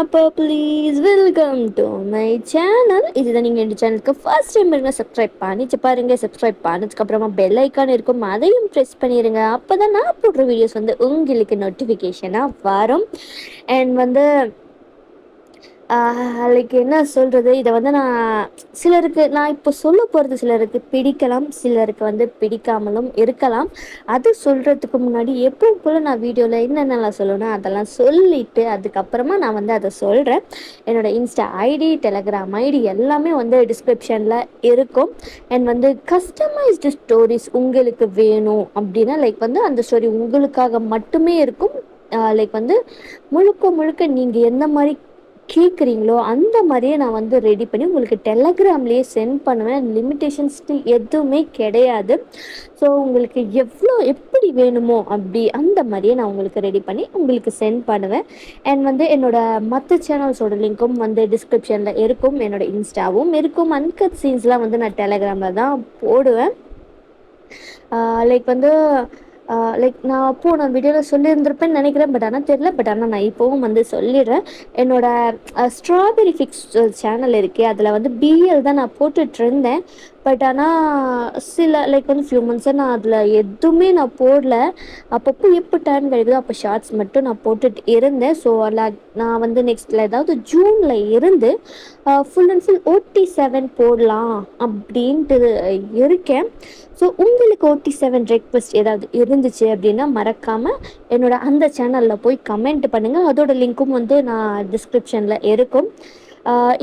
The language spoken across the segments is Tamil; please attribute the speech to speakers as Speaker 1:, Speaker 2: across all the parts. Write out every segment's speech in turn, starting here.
Speaker 1: அப்போ please welcome to my channel. இதுதான் நீங்கள் எங்கள் சேனலுக்கு ஃபர்ஸ்ட் டைம் இருங்க, சப்ஸ்கிரைப் பண்ணிச்சு பாருங்கள். சப்ஸ்கிரைப் பண்ணதுக்கப்புறமா பெல் ஐக்கான் இருக்கும், அதையும் ப்ரெஸ் பண்ணிடுங்க. அப்போ தான் நான் போடுற வீடியோஸ் வந்து உங்களுக்கு நோட்டிஃபிகேஷனாக வரும். அண்ட் வந்து லைக் என்ன சொல்கிறது, இதை வந்து சிலருக்கு நான் இப்போ சொல்ல போகிறது சிலருக்கு பிடிக்கலாம், சிலருக்கு வந்து பிடிக்காமலும் இருக்கலாம். அது சொல்கிறதுக்கு முன்னாடி எப்பவும் போல் நான் வீடியோவில் என்னென்னலாம் சொல்லணும் அதெல்லாம் சொல்லிவிட்டு அதுக்கப்புறமா நான் வந்து அதை சொல்கிறேன். என்னோடய இன்ஸ்டா ஐடி, டெலகிராம் ஐடி எல்லாமே வந்து டிஸ்கிரிப்ஷனில் இருக்கும். அண்ட் வந்து கஸ்டமைஸ்டு ஸ்டோரிஸ் உங்களுக்கு வேணும் அப்படின்னா லைக் வந்து அந்த ஸ்டோரி உங்களுக்காக மட்டுமே இருக்கும். லைக் வந்து முழுக்க முழுக்க நீங்கள் எந்த மாதிரி கேட்குறீங்களோ அந்த மாதிரியே நான் வந்து ரெடி பண்ணி உங்களுக்கு டெலகிராம்லேயே சென்ட் பண்ணுவேன். லிமிட்டேஷன்ஸ்க்கு எதுவுமே கிடையாது. ஸோ உங்களுக்கு எப்படி வேணுமோ அப்படி அந்த மாதிரியே நான் உங்களுக்கு ரெடி பண்ணி உங்களுக்கு சென்ட் பண்ணுவேன். அண்ட் வந்து என்னோடய மற்ற சேனல்ஸோட லிங்க்கும் வந்து டிஸ்கிரிப்ஷனில் இருக்கும். என்னோடய இன்ஸ்டாவும் இருக்கும். அன்கட் சீன்ஸ்லாம் வந்து நான் டெலகிராமில் தான் போடுவேன். லைக் வந்து லைக் நான் அப்போது நான் வீடியோவில் சொல்லியிருந்திருப்பேன்னு நினைக்கிறேன். பட் ஆனால் தெரில. பட் ஆனால் நான் இப்போவும் வந்து சொல்லிடுறேன். என்னோடய ஸ்ட்ராபெரி ஃபிக்ஸ் சேனல் இருக்கே, அதில் வந்து பிஎல் தான் நான் போட்டுட்ருந்தேன். பட் ஆனால் சில லைக் வந்து ஃபியூ மந்த்ஸாக நான் அதில் எதுவுமே நான் போடல. அப்பப்போ எப்போ டைம் கிடைக்குதோ அப்போ ஷார்ட்ஸ் மட்டும் நான் போட்டுட்டு இருந்தேன். ஸோ அதில் நான் வந்து நெக்ஸ்ட்டில் ஏதாவது ஜூனில் இருந்து ஃபுல் அண்ட் ஃபுல் OT7 போடலாம் அப்படின்ட்டு இருக்கேன். ஸோ உங்களுக்கு OT7 ரெக்வெஸ்ட் ஏதாவது இருந்துச்சு அப்படின்னா மறக்காமல் என்னோட அந்த சேனலில் போய் கமெண்ட் பண்ணுங்கள். அதோட லிங்க்கும் வந்து நான் டிஸ்கிரிப்ஷனில் இருக்கும்.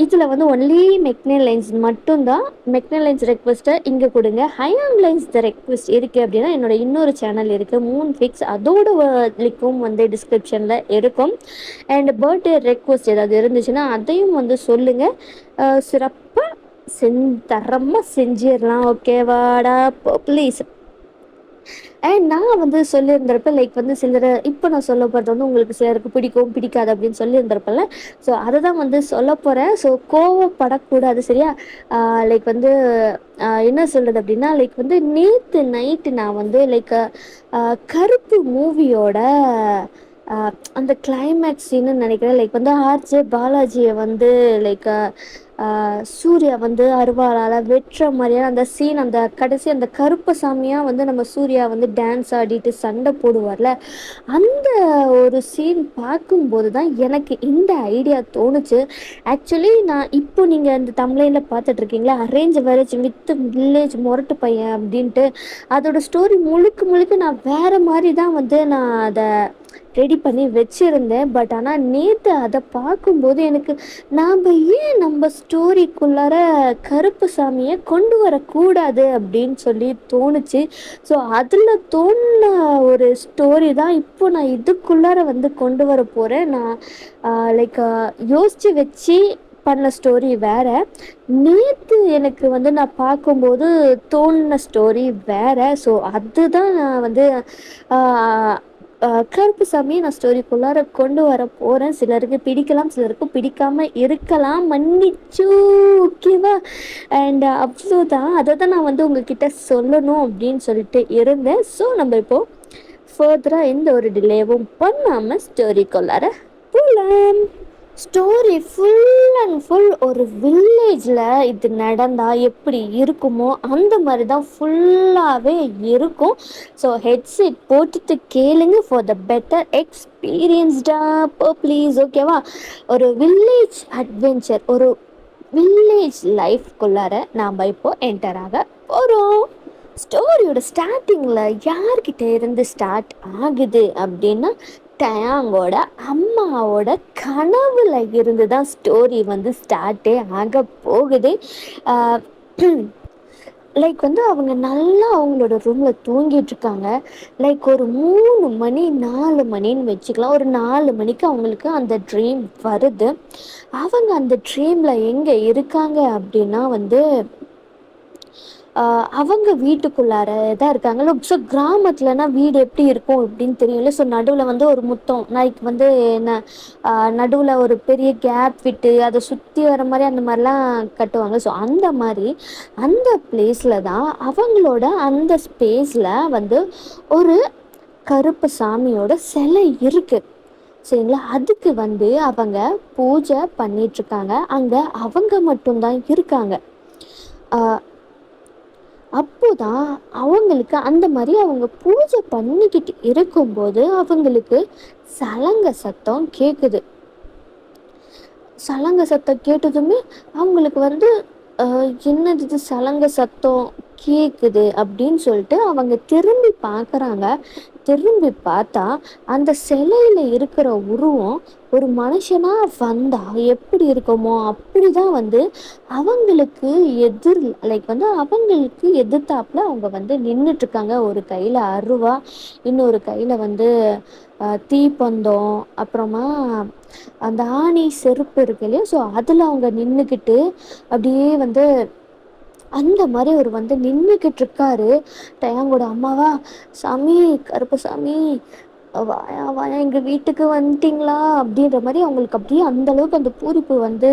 Speaker 1: இதில் வந்து ஒன்லி மெக்னல் லைன்ஸ் மட்டும்தான். மெக்னல் லைன்ஸ் ரெக்வெஸ்ட்டை இங்கே கொடுங்க. ஹையான் லைன்ஸ் ரெக்வெஸ்ட் இருக்குது அப்படின்னா என்னோட இன்னொரு சேனல் இருக்குது, மூன் ஃபிக்ஸ். அதோட லிங்க்கும் வந்து டிஸ்கிரிப்ஷனில் இருக்கும். அண்ட் பர்த்டே ரெக்வெஸ்ட் ஏதாவது இருந்துச்சுன்னா அதையும் வந்து சொல்லுங்கள். சிறப்பாக தரமாக செஞ்சிடலாம். ஓகேவாடா ப்ளீஸ். அண்ட் நான் வந்து சொல்லியிருந்திருப்பேன் லைக் வந்து சிலர் இப்போ நான் சொல்ல போகிறது வந்து உங்களுக்கு சிலருக்கு பிடிக்கும் பிடிக்காது அப்படின்னு சொல்லியிருந்திருப்பேன்ல. ஸோ அதை தான் வந்து சொல்ல போகிறேன். ஸோ கோவப்படக்கூடாது, சரியா? லைக் வந்து என்ன சொல்கிறது அப்படின்னா லைக் வந்து நேற்று நைட்டு நான் வந்து லைக் கருப்பு மூவியோட அந்த கிளைமேக்ஸ் சீன்னு நினைக்கிறேன். லைக் வந்து ஆர்ஜே பாலாஜியை வந்து லைக் சூர்யா வந்து அருவாளால் வெட்டுற மாதிரியான அந்த சீன், அந்த கடைசி அந்த கருப்பசாமியாக வந்து நம்ம சூர்யா வந்து டான்ஸ் ஆடிட்டு சண்டை போடுவார்ல, அந்த ஒரு சீன் பார்க்கும்போது தான் எனக்கு இந்த ஐடியா தோணுச்சு. ஆக்சுவலி நான் இப்போ நீங்கள் இந்த தமிழில் பார்த்துட்ருக்கீங்களா, அரேஞ்ச் மேரேஜ் வித் வில்லேஜ் மொரட்டு பையன் அப்படின்ட்டு, அதோட ஸ்டோரி முழுக்க முழுக்க நான் வேறு மாதிரி தான் வந்து நான் அதை ரெடி பண்ணி வச்சுருந்தேன். பட் ஆனால் நேற்று அதை பார்க்கும்போது எனக்கு நாம் ஏன் நம்ம ஸ்டோரிக்குள்ளார கருப்பு சாமியை கொண்டு வரக்கூடாது அப்படின்னு சொல்லி தோணுச்சு. ஸோ அதில் தோணுன ஒரு ஸ்டோரி தான் இப்போ நான் இதுக்குள்ளார வந்து கொண்டு வர போகிறேன். நான் லைக் யோசித்து வச்சு பண்ண ஸ்டோரி வேறு, நேற்று எனக்கு வந்து நான் பார்க்கும்போது தோணுன ஸ்டோரி வேறு. ஸோ அதுதான் நான் வந்து கருப்பு சாமியை நான் ஸ்டோரிக்குள்ளார கொண்டு வர போகிறேன். சிலருக்கு பிடிக்கலாம், சிலருக்கு பிடிக்காமல் இருக்கலாம், மன்னிச்சு, ஓகேவா? அண்ட் அவ்வளோதான். அதை தான் நான் வந்து உங்ககிட்ட சொல்லணும் அப்படின்னு சொல்லிட்டு இருந்தேன். ஸோ நம்ம இப்போது ஃபர்தராக எந்த ஒரு டிலேவும் பண்ணாமல் ஸ்டோரிக்குள்ளார போகலாம். ஸ்டோரி ஃபுல் அண்ட் ஃபுல் ஒரு வில்லேஜில் இது நடந்தால் எப்படி இருக்குமோ அந்த மாதிரி தான் ஃபுல்லாகவே இருக்கும். ஸோ ஹெட்செட் போட்டுட்டு கேளுங்க ஃபார் த பெட்டர் எக்ஸ்பீரியன்ஸ்டா ப்ளீஸ், ஓகேவா? ஒரு வில்லேஜ் அட்வென்ச்சர், ஒரு வில்லேஜ் லைஃப்குள்ளார நாம் இப்போ என்டர் ஆக போகிறோம். ஸ்டோரியோட ஸ்டார்டிங்கில் யார்கிட்ட இருந்து ஸ்டார்ட் ஆகுது அப்படின்னா டயாங்கோட அம்மாவோட கனவுல இருந்து தான் ஸ்டோரி வந்து ஸ்டார்ட்டே ஆக போகுது. லைக் வந்து அவங்க நல்லா அவங்களோட ரூமில் தூங்கிட்டுருக்காங்க. லைக் ஒரு 3 மணி 4 மணின்னு வச்சுக்கலாம். ஒரு 4 மணிக்கு அவங்களுக்கு அந்த ட்ரீம் வருது. அவங்க அந்த ட்ரீமில் எங்கே இருக்காங்க அப்படின்னா வந்து அவங்க வீட்டுக்குள்ளார தான் இருக்காங்க. ஸோ கிராமத்துலனா வீடு எப்படி இருக்கும் அப்படின்னு தெரியல. ஸோ நடுவில் வந்து ஒரு முத்தம் லைக் வந்து என்ன நடுவில் ஒரு பெரிய கேப் விட்டு அதை சுற்றி வர மாதிரி அந்த மாதிரிலாம் கட்டுவாங்க. ஸோ அந்த மாதிரி அந்த பிளேஸில் தான் அவங்களோட அந்த ஸ்பேஸில் வந்து ஒரு கருப்பு சாமியோட சிலை இருக்குது. சரிங்களா? அதுக்கு வந்து அவங்க பூஜை பண்ணிட்டுருக்காங்க. அங்க அவங்க மட்டும் தான் இருக்காங்க. அ அப்போதான் அவங்களுக்கு அந்த மாரி அவங்க பூஜை பண்ணிக்கிட்டு இருக்கும்போது, அவங்களுக்கு சலங்க சத்தம் கேட்குது. சலங்க சத்தம் கேட்டதுமே அவங்களுக்கு வந்து என்னது இது சலங்க சத்தம் கேட்குது அப்படின்னு சொல்லிட்டு அவங்க திரும்பி பார்க்குறாங்க. திரும்பி பார்த்தா அந்த சிலையில இருக்கிற உருவம் ஒரு மனுஷனா வந்தா எப்படி இருக்குமோ அப்படிதான் வந்து அவங்களுக்கு எதிர் லைக் வந்து அவங்களுக்கு எதிர்த்தாப்புல அவங்க வந்து நின்றுட்டு இருக்காங்க. ஒரு கையில அருவா, இன்னொரு கையில வந்து தீப்பந்தம், அப்புறமா அந்த ஆணி செருப்பு இருக்கு இல்லையா? ஸோ அதில் அவங்க நின்றுக்கிட்டு அப்படியே வந்து அந்த மாதிரி அவர் வந்து நின்றுக்கிட்டு இருக்காரு. டயாங்கோட அம்மாவா, சாமி கருப்பசாமி வாயா வாயா எங்கள் வீட்டுக்கு வந்துட்டிங்களா அப்படின்ற மாதிரி அவங்களுக்கு அப்படியே அந்த அளவுக்கு அந்த பூரிப்பு வந்து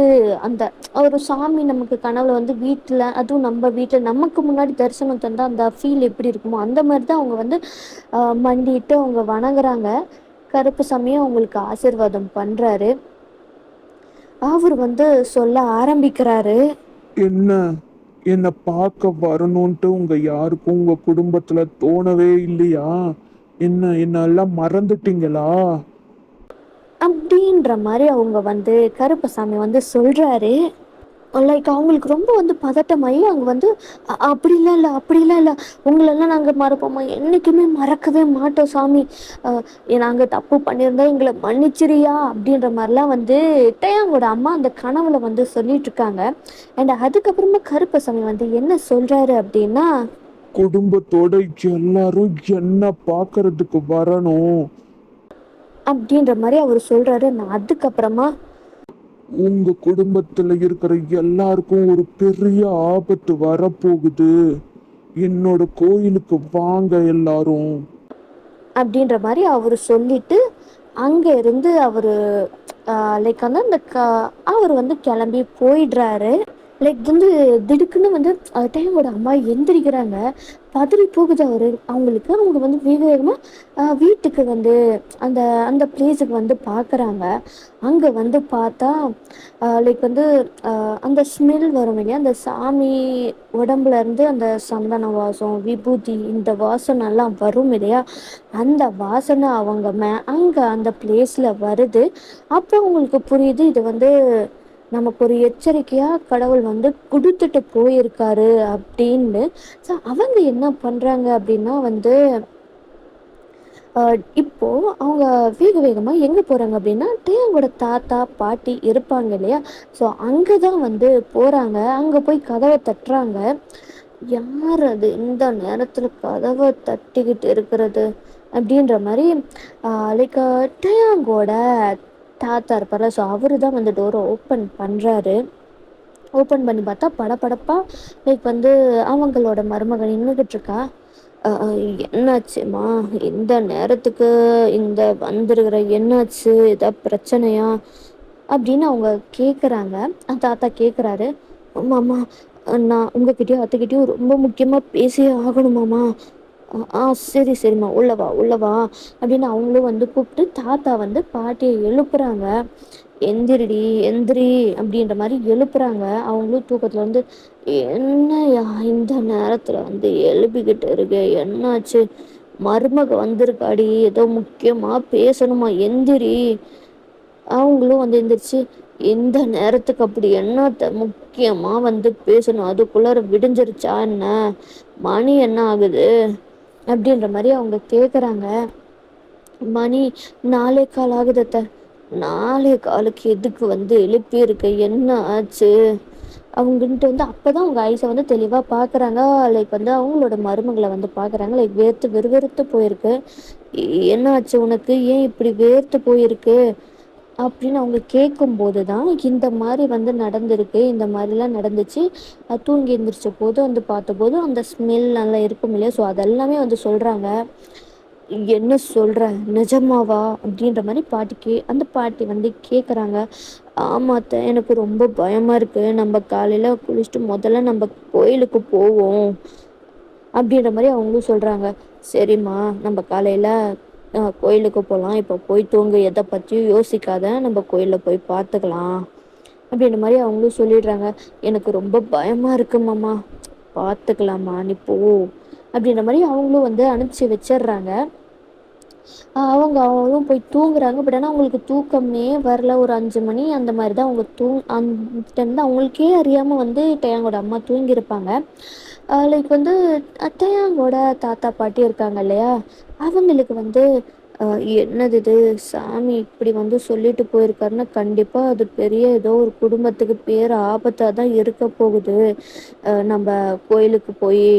Speaker 1: அந்த ஒரு சாமி நமக்கு கனவுல வந்து வீட்டில், அதுவும் நம்ம வீட்டில் நமக்கு முன்னாடி தரிசனம் தந்தால் அந்த ஃபீல் எப்படி இருக்குமோ அந்த மாதிரி தான் அவங்க வந்து மண்டிட்டு அவங்க வணங்குறாங்க. கருப்பசாமியும் அவங்களுக்கு ஆசீர்வாதம் பண்ணுறாரு. அவர் வந்து சொல்ல ஆரம்பிக்கிறாரு.
Speaker 2: என்ன என்ன பார்க்க வரணும்ட்டு உங்க யாருக்கும் உங்க குடும்பத்துல தோணவே இல்லையா? என்ன எல்லாம் மறந்துட்டீங்களா?
Speaker 1: அப்படின்ற மாதிரி அவங்க வந்து கருப்பசாமி வந்து சொல்றாரு. லைக் அவங்களுக்கு ரொம்ப வந்து பதட்டமாயி அவங்க வந்து அப்படிலாம் இல்லை அப்படிலாம் இல்லை, உங்களெல்லாம் நாங்கள் மறப்போமா, என்றைக்குமே மறக்கவே மாட்டோம் சாமி, நாங்கள் தப்பு பண்ணியிருந்தா எங்களை மன்னிச்சிரியா அப்படின்ற மாதிரிலாம் வந்து டயாங்கோட அம்மா அந்த கனவுல வந்து சொல்லிட்டு இருக்காங்க. அண்ட் அதுக்கப்புறமா கருப்பசாமி வந்து என்ன சொல்றாரு அப்படின்னா,
Speaker 2: குடும்பத்தோட எல்லாரும் என்ன பார்க்கறதுக்கு வரணும்.
Speaker 1: அப்படின்ற மாதிரி அவர் சொல்றாரு. நான் அதுக்கப்புறமா
Speaker 2: உங்க குடும்பத்துல இருக்கிற எல்லாருக்கும் ஒரு பெரிய ஆபத்து வரப்போகுது. என்னோட கோயிலுக்கு வாங்க எல்லாரும்.
Speaker 1: அப்படின்ற மாதிரி அவர் சொல்லிட்டு அங்கே இருந்து அவர் லைக் வந்து அந்த அவர் வந்து கிளம்பி போயிடுறாரு. லைக் வந்து திடுக்குன்னு வந்து டைமோட அம்மா எந்திரிக்கிறாங்க. பதறி போகுது அவங்களுக்கு. அவங்க வந்து வேக வேகமாக வீட்டுக்கு வந்து அந்த அந்த பிளேஸுக்கு வந்து பார்க்குறாங்க. அங்கே வந்து பார்த்தா லைக் வந்து அந்த ஸ்மெல் வரும் இல்லையா, அந்த சாமி உடம்புல இருந்து அந்த சந்தன வாசம், விபூதி, இந்த வாசம் எல்லாம் வரும் இல்லையா, அந்த வாசனை அவங்க அங்கே அந்த பிளேஸில் வருது. அப்போ அவங்களுக்கு புரியுது, இது வந்து நமக்கு ஒரு எச்சரிக்கையாக கடவுள் வந்து கொடுத்துட்டு போயிருக்காரு அப்படின்னு. ஸோ அவங்க என்ன பண்ணுறாங்க அப்படின்னா வந்து இப்போ அவங்க வேக வேகமாக எங்கே போகிறாங்க அப்படின்னா டேங்கோட தாத்தா பாட்டி இருப்பாங்க இல்லையா, ஸோ அங்கே தான் வந்து போகிறாங்க. அங்கே போய் கதவை தட்டுறாங்க. யார் அது இந்த நேரத்தில் கதவை தட்டிக்கிட்டு இருக்கிறது அப்படின்ற மாதிரி லைக் டேங்கோட தாத்தா இருப்பார்ல, ஸோ அவரு தான் வந்து டோரை ஓப்பன் பண்ணுறாரு. ஓப்பன் பண்ணி பார்த்தா படபடப்பாக லைக் வந்து அவங்களோட மருமகன் நின்றுக்கிட்டு இருக்கா. என்னாச்சுமா இந்த நேரத்துக்கு இந்த வந்துருக்கிற, என்னாச்சு ஏதாவது பிரச்சனையா அப்படின்னு அவங்க கேட்குறாங்க. தாத்தா கேட்குறாரு. மாமா, நான் உங்ககிட்டயும் அத்தைக்கிட்டயும் ரொம்ப முக்கியமாக பேசியே ஆகணுமாம்மா. சரி சரிம்மா, உள்ளவா உள்ளவா அப்படின்னு அவங்களும் வந்து கூப்பிட்டு தாத்தா வந்து பாட்டியை எழுப்புறாங்க. எந்திரிடி எந்திரி அப்படின்ற மாதிரி எழுப்புறாங்க. அவங்களும் தூக்கத்தில் வந்து, என்னையா இந்த நேரத்தில் வந்து எழுப்பிக்கிட்டு இருக்கு, என்னாச்சு, மருமக வந்திருக்காடி, ஏதோ முக்கியமாக பேசணுமா, எந்திரி. அவங்களும் வந்து எந்திரிச்சு, இந்த நேரத்துக்கு அப்படி என்னத்த முக்கியமாக வந்து பேசணும், அதுக்குள்ளார விடிஞ்சிருச்சா என்ன, மணி என்ன ஆகுது அப்படின்ற மாதிரி அவங்க கேட்குறாங்க. மணி 4:15 ஆகுது அத்தை. 4:15க்கு எதுக்கு வந்து எழுப்பியிருக்கு, என்ன ஆச்சு அவங்கன்ட்டு வந்து அப்போ தான் அவங்க ஐஸை வந்து தெளிவாக பார்க்குறாங்க. லைக் வந்து அவங்களோட மருமகளை வந்து பார்க்குறாங்க. லைக் வேர்த்து விறுவிறுத்து போயிருக்கு. என்ன ஆச்சு உனக்கு, ஏன் இப்படி வேர்த்து போயிருக்கு அப்படின்னு அவங்க கேட்கும்போது தான் இந்த மாதிரி வந்து நடந்திருக்கு, இந்த மாதிரிலாம் நடந்துச்சு. தூங்கி எழுந்திரிச்ச போது வந்து பார்த்தபோது அந்த ஸ்மெல் நல்லா இருக்கும் இல்லையா, ஸோ அதெல்லாமே வந்து சொல்கிறாங்க. என்ன சொல்கிற, நிஜமாவா அப்படின்ற மாதிரி அந்த பாட்டி வந்து கேட்குறாங்க. ஆமாத்த, எனக்கு ரொம்ப பயமாக இருக்குது, நம்ம காலையில் குளிச்சுட்டு முதல்ல நம்ம கோயிலுக்கு போவோம் அப்படின்ற மாதிரி அவங்களும் சொல்கிறாங்க. சரிம்மா, நம்ம காலையில் கோயிலுக்கு போகலாம், இப்போ போய் தூங்கு, எதை பற்றியும் யோசிக்காத, நம்ம கோயிலில் போய் பார்த்துக்கலாம் அப்படின்ற மாதிரி அவங்களும் சொல்லிடுறாங்க. எனக்கு ரொம்ப பயமாக இருக்கு மாமா, பார்த்துக்கலாமா நீ போ அப்படின்ற மாதிரி அவங்களும் வந்து அனுப்பிச்சி வச்சிடுறாங்க. அவங்களும் போய் தூங்குறாங்க. பட் ஆனால் அவங்களுக்கு தூக்கமே வரல. ஒரு 5 மணி அந்த மாதிரி தான் அவங்க அந்த டைம் தான் அவங்களுக்கே அறியாமல் வந்து டயாங்கோட அம்மா தூங்கியிருப்பாங்க. லைக் வந்து டயாங்கோட தாத்தா பாட்டி இருக்காங்க இல்லையா, அவங்களுக்கு வந்து என்னது இது, சாமி இப்படி வந்து சொல்லிட்டு போயிருக்காருன்னா கண்டிப்பாக அது பெரிய ஏதோ ஒரு குடும்பத்துக்கு பேர் ஆபத்தாக தான் இருக்க போகுது. நம்ம கோயிலுக்கு போய்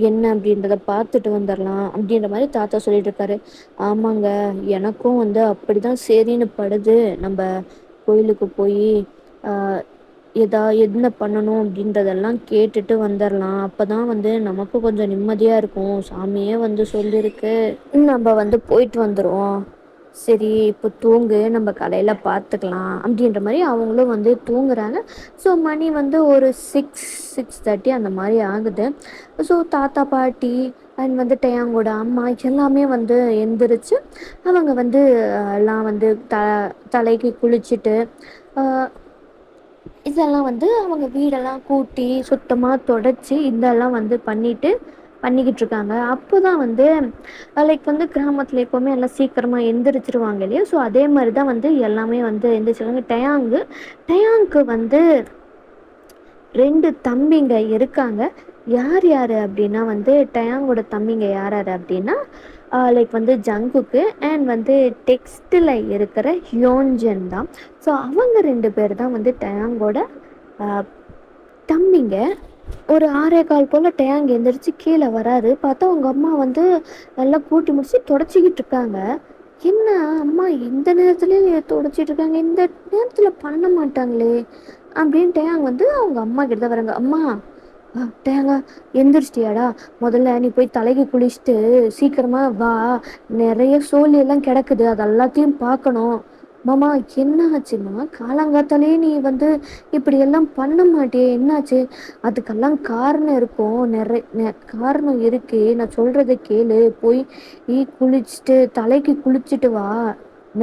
Speaker 1: என்ன அப்படின்றத பார்த்துட்டு வந்துடலாம் அப்படின்ற மாதிரி தாத்தா சொல்லிட்டு இருக்காரு. ஆமாங்க, எனக்கும் வந்து அப்படிதான் சரின்னு படுது. நம்ம கோயிலுக்கு போய் என்ன பண்ணணும் அப்படின்றதெல்லாம் கேட்டுட்டு வந்துடலாம். அப்பதான் வந்து நமக்கு கொஞ்சம் நிம்மதியா இருக்கும். சாமியே வந்து சொல்லியிருக்கு, நம்ம வந்து போயிட்டு வந்துடுவோம். சரி இப்போ தூங்கு, நம்ம காலையில் பார்த்துக்கலாம் அப்படின்ற மாதிரி அவங்களும் வந்து தூங்குறாங்க. ஸோ மணி வந்து ஒரு 6:30 அந்த மாதிரி ஆகுது. ஸோ தாத்தா பாட்டி அண்ட் வந்து டயாங்கோட அம்மா எல்லாமே வந்து எந்திரிச்சு அவங்க வந்து எல்லாம் வந்து தலைக்கு குளிச்சுட்டு இதெல்லாம் வந்து அவங்க வீடெல்லாம் கூட்டி சுத்தமாக தொடச்சி இதெல்லாம் வந்து பண்ணிக்கிட்டு இருக்காங்க. அப்போ தான் வந்து லைக் வந்து கிராமத்தில் எப்போவுமே எல்லாம் சீக்கிரமாக எந்திரிச்சிருவாங்க இல்லையா, ஸோ அதே மாதிரி தான் வந்து எல்லாமே வந்து எந்திரிச்சிருவாங்க. டயாங்க்கு வந்து 2 தம்பிங்க இருக்காங்க. யார் யார் அப்படின்னா வந்து டயாங்கோட தம்பிங்க யார் யார் அப்படின்னா லைக் வந்து ஜங்குக்கு அண்ட் வந்து டெக்ஸ்டில் இருக்கிற ஹியோன்ஜன் தான். ஸோ அவங்க 2 பேர் தான் வந்து டயாங்கோட தம்பிங்க. ஒரு 6:15 போல் டயாங் எந்திரிச்சு கீழே வராரு. பார்த்தா அவங்க அம்மா வந்து நல்லா கூட்டி முடிச்சு தொடச்சிக்கிட்டு இருக்காங்க. என்ன அம்மா இந்த நேரத்துலேயே தொடச்சிட்டு இருக்காங்க, இந்த நேரத்தில் பண்ண மாட்டாங்களே அப்படின்னு டயாங் வந்து அவங்க அம்மா கிட்ட தான் வராங்க. அம்மா டேங்க எந்திரிச்சிட்டியாடா, முதல்ல நீ போய் தலைக்கு குளிச்சுட்டு சீக்கிரமா வா, நிறைய சோழி எல்லாம் கிடக்குது, அது எல்லாத்தையும் பார்க்கணும். மாமா என்ன ஆச்சுமா, காலங்காத்தாலே நீ வந்து இப்படி எல்லாம் பண்ண மாட்டியே, என்னாச்சு? அதுக்கெல்லாம் காரணம் இருக்கும், நிறைய காரணம் இருக்கு, நான் சொல்றதை கேளு. போய் குளிச்சுட்டு தலைக்கு குளிச்சுட்டு வா,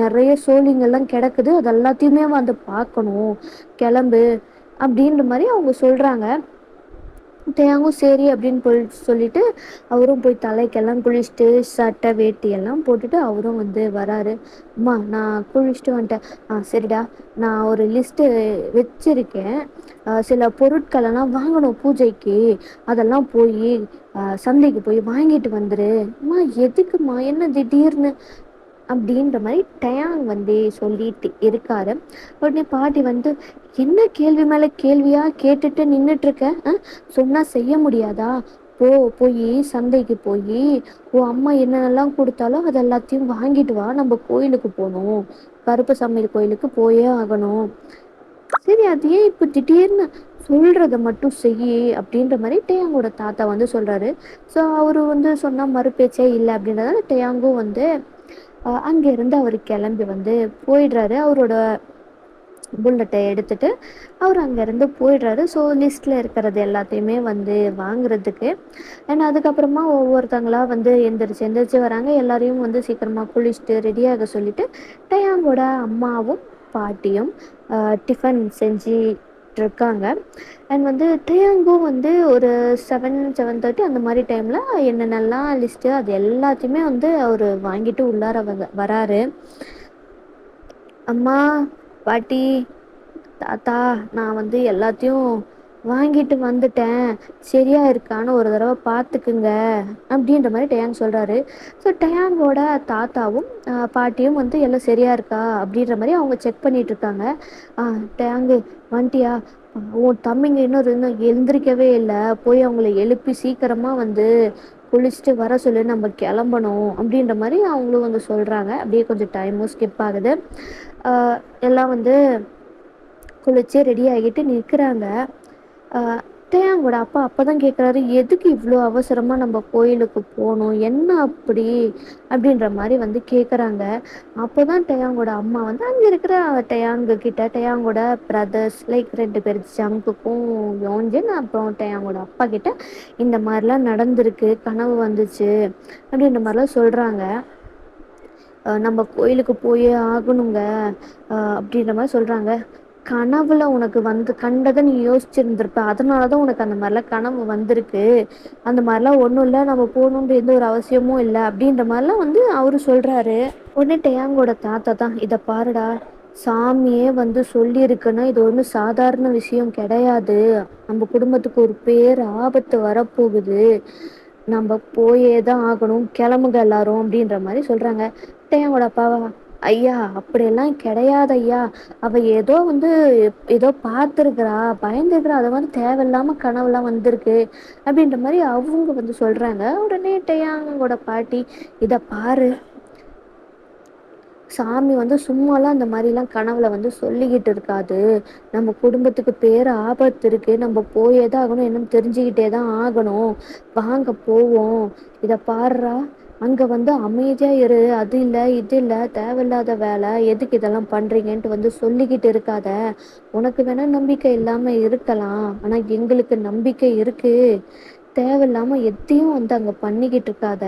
Speaker 1: நிறைய சோழிங்கெல்லாம் கிடக்குது, அது எல்லாத்தையுமே வந்து பார்க்கணும், கிளம்பு அப்படின்ற மாதிரி அவங்க சொல்கிறாங்க. டயாங்கும் சரி அப்படின்னு சொல்லிட்டு அவரும் போய் தலைக்கெல்லாம் குளிச்சுட்டு சட்டை வேட்டி எல்லாம் போட்டுட்டு அவரும் வந்து வராரு. அம்மா நான் குளிச்சுட்டு வந்துட்டேன். சரிடா, நான் ஒரு லிஸ்ட்டு வச்சுருக்கேன், சில பொருட்களெல்லாம் வாங்கணும் பூஜைக்கு, அதெல்லாம் போய் சந்தைக்கு போய் வாங்கிட்டு வந்துரு. அம்மா எதுக்குமா, என்ன திடீர்னு அப்படின்ற மாதிரி டயாங் வந்து சொல்லிட்டு இருக்காரு. உடனே பாட்டி வந்து என்ன கேள்வி மேலே கேள்வியாக கேட்டுட்டு நின்றுட்டுருக்க, சொன்னால் செய்ய முடியாதா? போய் சந்தைக்கு போய் உன் அம்மா என்னென்னலாம் கொடுத்தாலோ அது எல்லாத்தையும் வாங்கிட்டு வா, நம்ம கோயிலுக்கு போகணும், கருப்பு சமையல் கோயிலுக்கு போயே ஆகணும். சரி அது ஏன் இப்போ திடீர்னு சொல்கிறத மட்டும் செய் அப்படின்ற மாதிரி டேயாங்கோட தாத்தா வந்து சொல்கிறாரு. ஸோ அவர் வந்து சொன்னால் மறுபேச்சே இல்லை அப்படின்றதால டேயாங்கும் வந்து அங்கேருந்து அவர் கிளம்பி வந்து போயிடுறாரு. அவரோட புல்லட்டை எடுத்துட்டு அவர் அங்கேருந்து போயிடுறாரு. ஸோ லிஸ்ட்டில் இருக்கிறது எல்லாத்தையுமே வந்து வாங்குறதுக்கு. அண்ட் அதுக்கப்புறமா ஒவ்வொருத்தங்களாக வந்து எந்திரிச்சு வராங்க. எல்லாரையும் வந்து சீக்கிரமாக குளிச்சுட்டு ரெடியாக சொல்லிவிட்டு டயாங்கோட அம்மாவும் பாட்டியும் டிஃபன் செஞ்சிட்ருக்காங்க. அண்ட் வந்து டயாங்கும் வந்து ஒரு 7:30 அந்த மாதிரி டைமில் என்னென்னலாம் லிஸ்ட்டு அது எல்லாத்தையுமே வந்து அவர் வாங்கிட்டு உள்ளார வராரு. அம்மா, பாட்டி, தாத்தா, நான் வந்து எல்லாத்தையும் வாங்கிட்டு வந்துட்டேன், சரியா இருக்கான்னு ஒரு தடவை பார்த்துக்குங்க அப்படின்ற மாதிரி டயாங் சொல்கிறாரு. ஸோ டயாங்கோட தாத்தாவும் பாட்டியும் வந்து எல்லாம் சரியா இருக்கா அப்படின்ற மாதிரி அவங்க செக் பண்ணிகிட்ருக்காங்க. டயாங்கு வந்துட்டியா, உன் தம்பிங்க இன்னும் எழுந்திரிக்கவே இல்லை, போய் அவங்கள எழுப்பி சீக்கிரமாக வந்து குளிச்சுட்டு வர சொல்லி நம்ம கிளம்பணும் அப்படின்ற மாதிரி அவங்களும் வந்து சொல்கிறாங்க. அப்படியே கொஞ்சம் டைமும் ஸ்கிப் ஆகுது. எல்லாம் வந்து குளிச்சு ரெடி ஆகிட்டு நிற்கிறாங்க. டயாங்கோட அப்பா அப்போ தான் கேட்குறாரு, எதுக்கு இவ்வளோ அவசரமாக நம்ம கோயிலுக்கு போகணும், என்ன அப்படி அப்படின்ற மாதிரி வந்து கேட்குறாங்க. அப்போ தான் டயாங்கோட அம்மா வந்து அங்கே இருக்கிற டயாங்கு கிட்ட, டயாங்கோட பிரதர்ஸ் லைக் 2 பேர் ஜங்குக்கும் யோன்ஜன் அப்புறம் டயாங்கோட அப்பா கிட்ட இந்த மாதிரிலாம் நடந்திருக்கு, கனவு வந்துச்சு அப்படின்ற மாதிரிலாம் சொல்கிறாங்க. நம்ம கோயிலுக்கு போயே ஆகணுங்க அப்படின்ற மாதிரி சொல்கிறாங்க. கனவுல உனக்கு வந்து கண்டதை நீ யோசிச்சிருந்திருப்ப, அதனால தான் உனக்கு அந்த மாதிரிலாம் கனவு வந்திருக்கு. அந்த மாதிரிலாம் ஒன்றும் இல்லை, நம்ம போகணுன்ற எந்த ஒரு அவசியமும் இல்லை அப்படின்ற மாதிரிலாம் வந்து அவரு சொல்கிறாரு. உடனே டேங்கோட தாத்தா தான், இதை பாருடா, சாமியே வந்து சொல்லியிருக்குன்னா இது ஒன்றும் சாதாரண விஷயம் கிடையாது. நம்ம குடும்பத்துக்கு ஒரு பேர் ஆபத்து வரப்போகுது, நம்ம போயே தான் ஆகணும், கிளம்புங்க எல்லாரும் அப்படின்ற மாதிரி சொல்கிறாங்க. டேங்கோட அப்பாவா, ஐயா அப்படியெல்லாம் கிடையாது ஐயா, அவ ஏதோ வந்து ஏதோ பார்த்துருக்குறா, பயந்துருக்குறா, அதை வந்து தேவையில்லாமல் கனவுலாம் வந்திருக்கு அப்படின்ற மாதிரி அவங்க வந்து சொல்கிறாங்க. உடனே டேயாங்கோட பாட்டி, இதை பாரு, சாமி வந்து சும்மாலாம் அந்த மாதிரிலாம் கனவுல வந்து சொல்லிக்கிட்டு இருக்காது. நம்ம குடும்பத்துக்கு பேர் ஆபத்து இருக்கு, நம்ம போயே தான் ஆகணும், என்னன்னு தெரிஞ்சுக்கிட்டே தான் ஆகணும், வாங்க போவோம். இதை பாருடா, அங்கே வந்து அமைதியா இரு, அது இல்லை இது இல்லை, தேவையில்லாத வேலை, எதுக்கு இதெல்லாம் பண்ணுறீங்கன்ட்டு வந்து சொல்லிக்கிட்டு இருக்காத. உனக்கு வேணா நம்பிக்கை இல்லாமல் இருக்கலாம், ஆனால் எங்களுக்கு நம்பிக்கை இருக்கு, தேவையில்லாமல் எதையும் வந்து அங்கே பண்ணிக்கிட்டு இருக்காத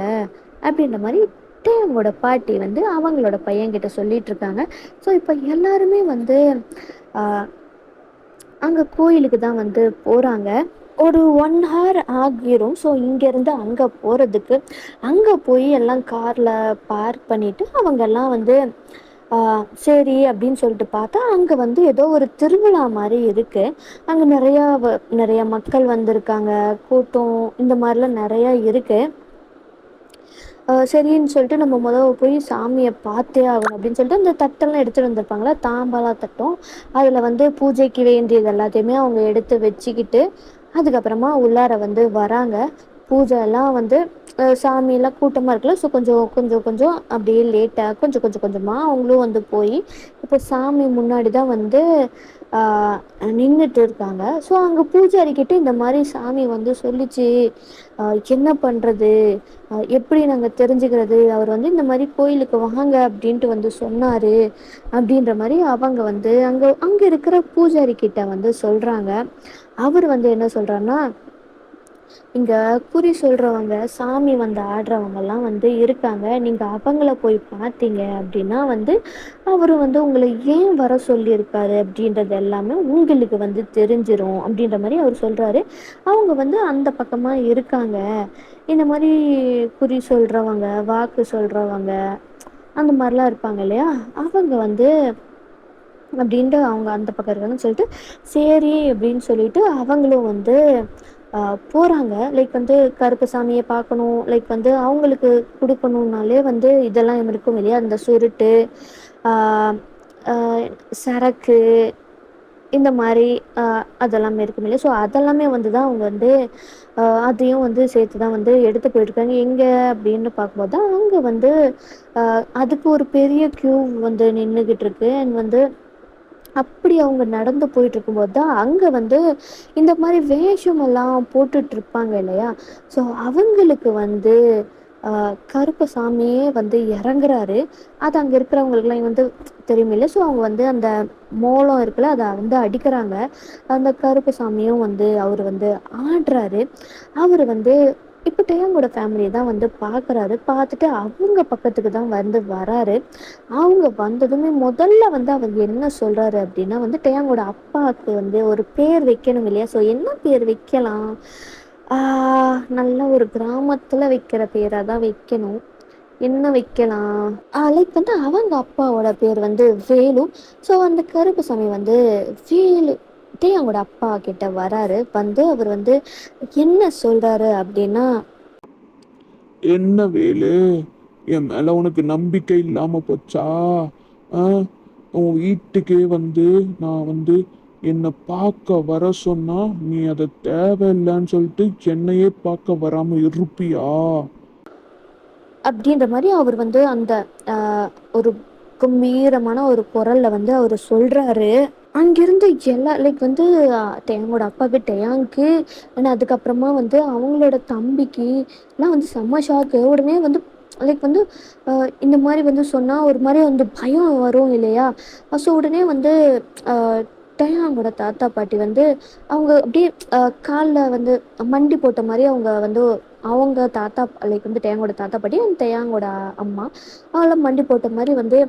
Speaker 1: அப்படின்ற மாதிரி அவங்களோட பாட்டி வந்து அவங்களோட பையன்கிட்ட சொல்லிட்டு இருக்காங்க. ஸோ இப்போ எல்லாருமே வந்து அங்கே கோயிலுக்கு தான் வந்து போகிறாங்க. ஒரு 1 ஹவர் ஆகிரும். ஸோ இங்கேருந்து அங்கே போகிறதுக்கு, அங்கே போய் எல்லாம் காரில் பார்க் பண்ணிவிட்டு அவங்கெல்லாம் வந்து சரி அப்படின்னு சொல்லிட்டு பார்த்தா, அங்கே வந்து ஏதோ ஒரு திருவிழா மாதிரி இருக்குது. அங்கே நிறையா மக்கள் வந்திருக்காங்க, கூட்டம் இந்த மாதிரிலாம் நிறையா இருக்குது. சரின்னு சொல்லிட்டு நம்ம போய் சாமியை பார்த்தே ஆகணும் அப்படின்னு சொல்லிட்டு அந்த தட்டெல்லாம் எடுத்துகிட்டு வந்திருப்பாங்களா, தாம்பாலா தட்டம், அதில் வந்து பூஜைக்கு வேண்டியது எல்லாத்தையுமே அவங்க எடுத்து வச்சுக்கிட்டு அதுக்கப்புறமா உள்ளார வந்து வராங்க. பூஜை எல்லாம் வந்து சாமியெல்லாம் கூட்டமாக இருக்குல்ல, ஸோ கொஞ்சம் கொஞ்சம் கொஞ்சம் அப்படியே லேட்டாக கொஞ்சம் கொஞ்சம் கொஞ்சமாக அவங்களும் வந்து போய் இப்போ சாமி முன்னாடி தான் வந்து நின்றுட்டு இருக்காங்க. ஸோ அங்கே பூஜாரிக்கிட்ட இந்த மாதிரி சாமி வந்து சொல்லிச்சு, என்ன பண்ணுறது, எப்படி நாங்கள் தெரிஞ்சுக்கிறது, அவர் வந்து இந்த மாதிரி கோயிலுக்கு வாங்க அப்படின்ட்டு வந்து சொன்னார் அப்படின்ற மாதிரி அவங்க வந்து அங்கே அங்கே இருக்கிற பூஜாரிக்கிட்ட வந்து சொல்கிறாங்க. அவர் வந்து என்ன சொல்கிறாருன்னா, இங்கே குறி சொல்கிறவங்க, சாமி வந்து ஆடுறவங்கெல்லாம் வந்து இருக்காங்க, நீங்கள் அவங்கள போய் பார்த்தீங்க அப்படின்னா வந்து அவர் வந்து உங்களை ஏன் வர சொல்லியிருக்காரு அப்படின்றது எல்லாமே உங்களுக்கு வந்து தெரிஞ்சிரும் அப்படின்ற மாதிரி அவர் சொல்கிறாரு. அவங்க வந்து அந்த பக்கமாக இருக்காங்க. இந்த மாதிரி குறி சொல்கிறவங்க, வாக்கு சொல்கிறவங்க, அந்த மாதிரிலாம் இருப்பாங்க இல்லையா, அவங்க வந்து அப்படின்ட்டு அவங்க அந்த பக்கம் இருக்காங்கன்னு சொல்லிட்டு சரி அப்படின்னு சொல்லிட்டு அவங்களும் வந்து போகிறாங்க. லைக் வந்து கருப்பு சாமியை பார்க்கணும், லைக் வந்து அவங்களுக்கு கொடுக்கணுன்னாலே வந்து இதெல்லாம் இருக்கும் இல்லையா, அந்த சுருட்டு, ஆஹ் ஆஹ் சரக்கு, இந்த மாதிரி அதெல்லாமே இருக்கும் இல்லையா, ஸோ அதெல்லாமே வந்து தான் அவங்க வந்து அதையும் வந்து சேர்த்து தான் வந்து எடுத்து போயிட்டுருக்காங்க. எங்கே அப்படின்னு பார்க்கும்போது தான் அங்கே வந்து அதுக்கு ஒரு பெரிய க்யூ வந்து நின்றுக்கிட்டு இருக்கு. அண்ட் வந்து அப்படி அவங்க நடந்து போயிட்டு இருக்கும்போது தான் அங்கே வந்து இந்த மாதிரி வேஷமெல்லாம் போட்டுட்ருப்பாங்க இல்லையா, ஸோ அவங்களுக்கு வந்து கருப்பு சாமியே வந்து இறங்குறாரு. அது அங்கே இருக்கிறவங்களுக்குலாம் வந்து தெரியும் இல்லை, ஸோ அவங்க வந்து அந்த மோளம் இருக்குல்ல, அதை வந்து அடிக்கிறாங்க. அந்த கருப்பு சாமியும் வந்து அவர் வந்து ஆடுறாரு. அவர் வந்து இப்போ டேங்கோட ஃபேமிலியை தான் வந்து பார்க்குறாரு. பார்த்துட்டு அவங்க பக்கத்துக்கு தான் வந்து வராரு. அவங்க வந்ததுமே முதல்ல வந்து அவர் என்ன சொல்கிறாரு அப்படின்னா வந்து டேங்கோட அப்பாவுக்கு வந்து ஒரு பேர் வைக்கணும் இல்லையா, ஸோ என்ன பேர் வைக்கலாம், நல்ல ஒரு கிராமத்தில் வைக்கிற பேராக தான் வைக்கணும், என்ன வைக்கலாம், லைக் வந்து அவங்க அப்பாவோட பேர் வந்து வேலு. ஸோ அந்த கருப்பு சாமி வந்து வேலு அவங்களோட அப்பா கிட்ட வராரு. வந்து அவர் வந்து என்ன சொல்றாரு அப்படின்னா,
Speaker 2: என்ன வேலு, என் மேல உனக்கு நம்பிக்கை இல்லாம போச்சா? ஆ, உன் வீட்டுக்கே வந்து நான் வந்து என்னை பார்க்க வர சொன்னா நீ அதை தேவையில்லைன்னு சொல்லிட்டு என்னையே பார்க்க வராம இருப்பியா?
Speaker 1: அப்படின்ற மாதிரி அவர் வந்து அந்த ஒரு கம்பீரமான ஒரு குரல்ல வந்து அவர் சொல்றாரு. அங்கிருந்து எல்லா லைக் வந்து டேங்கோட அப்பாவுக்கு, டேங்க்கு, அண்ட் அதுக்கப்புறமா வந்து அவங்களோட தம்பிக்கு எல்லாம் வந்து செம்ம ஷாக்கு. உடனே வந்து லைக் வந்து இந்த மாதிரி வந்து சொன்னால் ஒரு மாதிரி வந்து பயம் வரும் இல்லையா, ஸோ உடனே வந்து டேங்கோட தாத்தா பாட்டி வந்து அவங்க அப்படியே காலில் வந்து மண்டி போட்ட மாதிரி அவங்க வந்து அவங்க தாத்தா லைக் வந்து டேயாங்கோட தாத்தா பாட்டி அண்ட் டேயாங்கோட அம்மா அவங்களாம் மண்டி போட்ட மாதிரி வந்து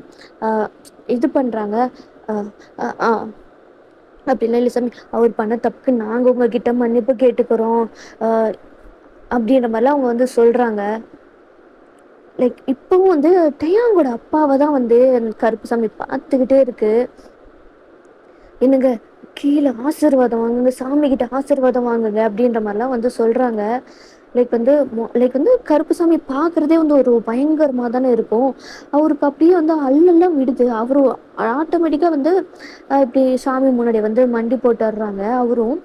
Speaker 1: இது பண்ணுறாங்க. அப்படிலாம் இல்லை சாமி, அவர் பண்ண தப்புக்கு நாங்கள் உங்ககிட்ட மன்னிப்பு கேட்டுக்கிறோம் அப்படின்ற மாதிரிலாம் அவங்க வந்து சொல்கிறாங்க. லைக் இப்போவும் வந்து டேயாங்கோட அப்பாவை தான் வந்து கருப்புசாமி பார்த்துக்கிட்டே இருக்கு. என்னங்க கீழே ஆசீர்வாதம் வாங்குங்க, சாமி கிட்ட ஆசீர்வாதம் வாங்குங்க அப்படின்ற மாதிரிலாம் வந்து சொல்கிறாங்க. லைக் வந்து கருப்புசாமி பார்க்குறதே வந்து ஒரு பயங்கரமாக தானே இருக்கும். அவருக்கு அப்படியே வந்து அல்லெல்லாம் விடுது. அவரு ஆட்டோமேட்டிக்காக வந்து இப்படி சாமி முன்னாடி வந்து மண்டி போட்டுடுறாங்க. அவரும்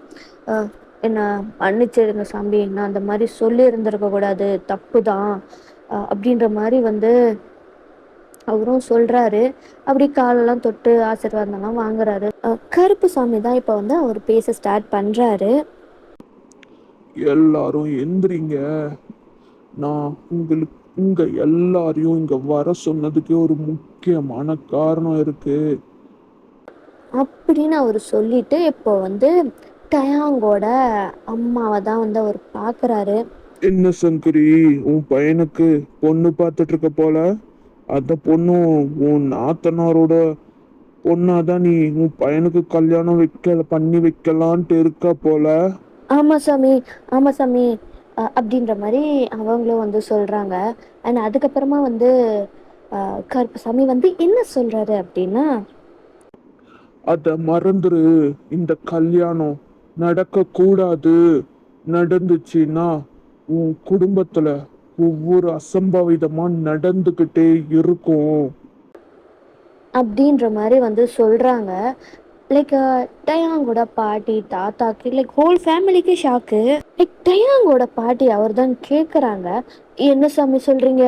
Speaker 1: என்ன மன்னிச்சிடுங்க சாமி, நான் அந்த மாதிரி சொல்லி இருந்திருக்க கூடாது, தப்பு தான் அப்படின்ற மாதிரி வந்து அவரும் சொல்றாரு. அப்படி காலெல்லாம் தொட்டு ஆசீர்வாதம்லாம் வாங்குறாரு. கருப்புசாமி தான் இப்போ வந்து அவர் பேச ஸ்டார்ட் பண்றாரு.
Speaker 2: எல்லாரும் எந்திரிங்க. நான் உங்க எல்லாரையும் இங்க வர சொன்னதுக்கு ஒரு முக்கியமான காரணம் இருக்கு
Speaker 1: அப்படின்னு அவர் சொல்லிட்டு இப்போ வந்து டயாங்கோட அம்மாவை தான் வந்து அவர் பார்க்குறாரு.
Speaker 2: என்ன சங்கரி, உன் பையனுக்கு பொண்ணு பார்த்துட்டு இருக்க போல. அந்த பொண்ணும் உன் நாத்தனாரோட பொண்ணாதான் நீ உன் பையனுக்கு கல்யாணம் பண்ணி வைக்கலான்ட்டு இருக்க போல.
Speaker 1: ஆமாம் சாமி, ஆமாம் சாமி அப்படின்ற மாதிரி அவங்களும் வந்து சொல்கிறாங்க. அண்ட் அதுக்கப்புறமா வந்து கருப்புசாமி வந்து என்ன சொல்கிறாரு அப்படின்னா,
Speaker 2: அத மறந்துரு. இந்த கல்யாணம் நடக்க கூடாது. நடந்துச்சுன்னா உன் குடும்பத்துல ஒவ்வொரு அசம்பாவிதமா நடந்துகிட்டே இருக்கும்
Speaker 1: அப்படின்ற மாதிரி வந்து சொல்கிறாங்க. லைக் டயாங்கோட பாட்டி தாத்தாக்கு லைக் ஹோல் ஃபேமிலிக்கு ஷாக்கு. லைக் டயாங்கோட பாட்டி அவர் தான் கேட்குறாங்க, என்ன சாமி சொல்கிறீங்க,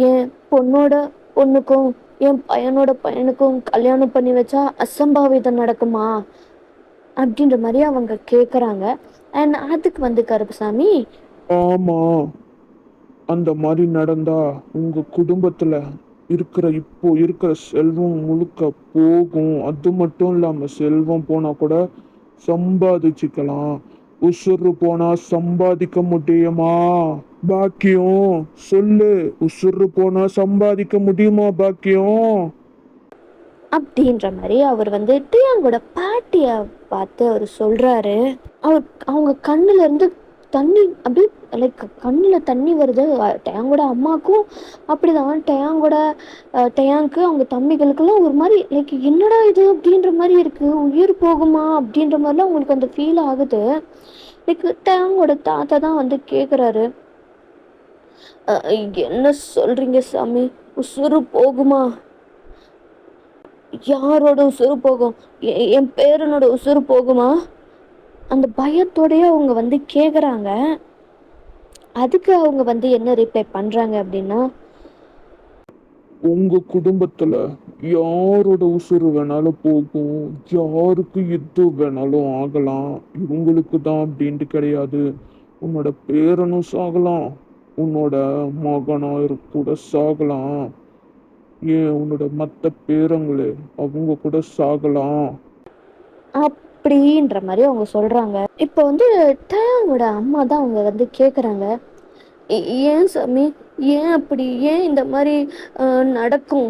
Speaker 1: என் பொண்ணோட பொண்ணுக்கும் என் பையனோட பையனுக்கும் கல்யாணம் பண்ணி வச்சா அசம்பாவிதம் நடக்குமா அப்படின்ற மாதிரி அவங்க கேட்குறாங்க. அண்ட் அதுக்கு வந்து கருப்புசாமி,
Speaker 2: ஆமா, அந்த மாதிரி நடந்தா உங்க குடும்பத்துல இப்போ இருக்கிற செல்வம் முழுக்க போகும். அது மட்டும் இல்லாம செல்வம் போனா கூட சம்பாதிச்சுக்கலாம். உசுறு போனா சம்பாதிக்க முடியுமா பாக்கியம்? சொல்லு, உசுறு போனா சம்பாதிக்க முடியுமா பாக்கியம்?
Speaker 1: அப்படின்ற மாதிரி அவர் வந்து டயாங்கோட பாட்டியை பார்த்து அவர் சொல்கிறாரு. அவங்க கண்ணுல இருந்து தண்ணி அப்படியே லைக் கண்ணில் தண்ணி வருது. டயாங்கோட அம்மாவுக்கும் அப்படிதான், டயாங்க்கு அவங்க தம்பிகளுக்கெல்லாம் ஒரு மாதிரி லைக் என்னடா இது அப்படின்ற மாதிரி இருக்கு, உயிர் போகுமா அப்படின்ற மாதிரிலாம் அவங்களுக்கு அந்த ஃபீல் ஆகுது. லைக் டயாங்கோட தாத்தா தான் வந்து கேட்குறாரு, என்ன சொல்றீங்க சாமி, உசுறு போகுமா? யாரோட உசுறு போகும்? என் பேரனோட உசுறு போகுமா? அந்த பயத்தோடயே அவங்க வந்து கேட்குறாங்க. அதுக்கு அவங்க வந்து என்ன ரிப்ளை பண்ணுறாங்க அப்படின்னா,
Speaker 2: உங்க குடும்பத்துல யாரோட உசுறு வேணாலும் போகும், யாருக்கு எது வேணாலும் ஆகலாம். இவங்களுக்கு தான் அப்படின்ட்டு கிடையாது. உன்னோட பேரனும் சாகலாம், உன்னோட மகனா கூட சாகலாம், ஏன் உன்னோட மத்த பேரங்களே அவங்க கூட சாகலாம்.
Speaker 1: அப்படின்ற மாதிரி அவங்க சொல்கிறாங்க. இப்போ வந்து டயாவோட அம்மா தான் அவங்க வந்து கேட்குறாங்க, ஏன் சாமி, ஏன் அப்படி, ஏன் இந்த மாதிரி நடக்கும்,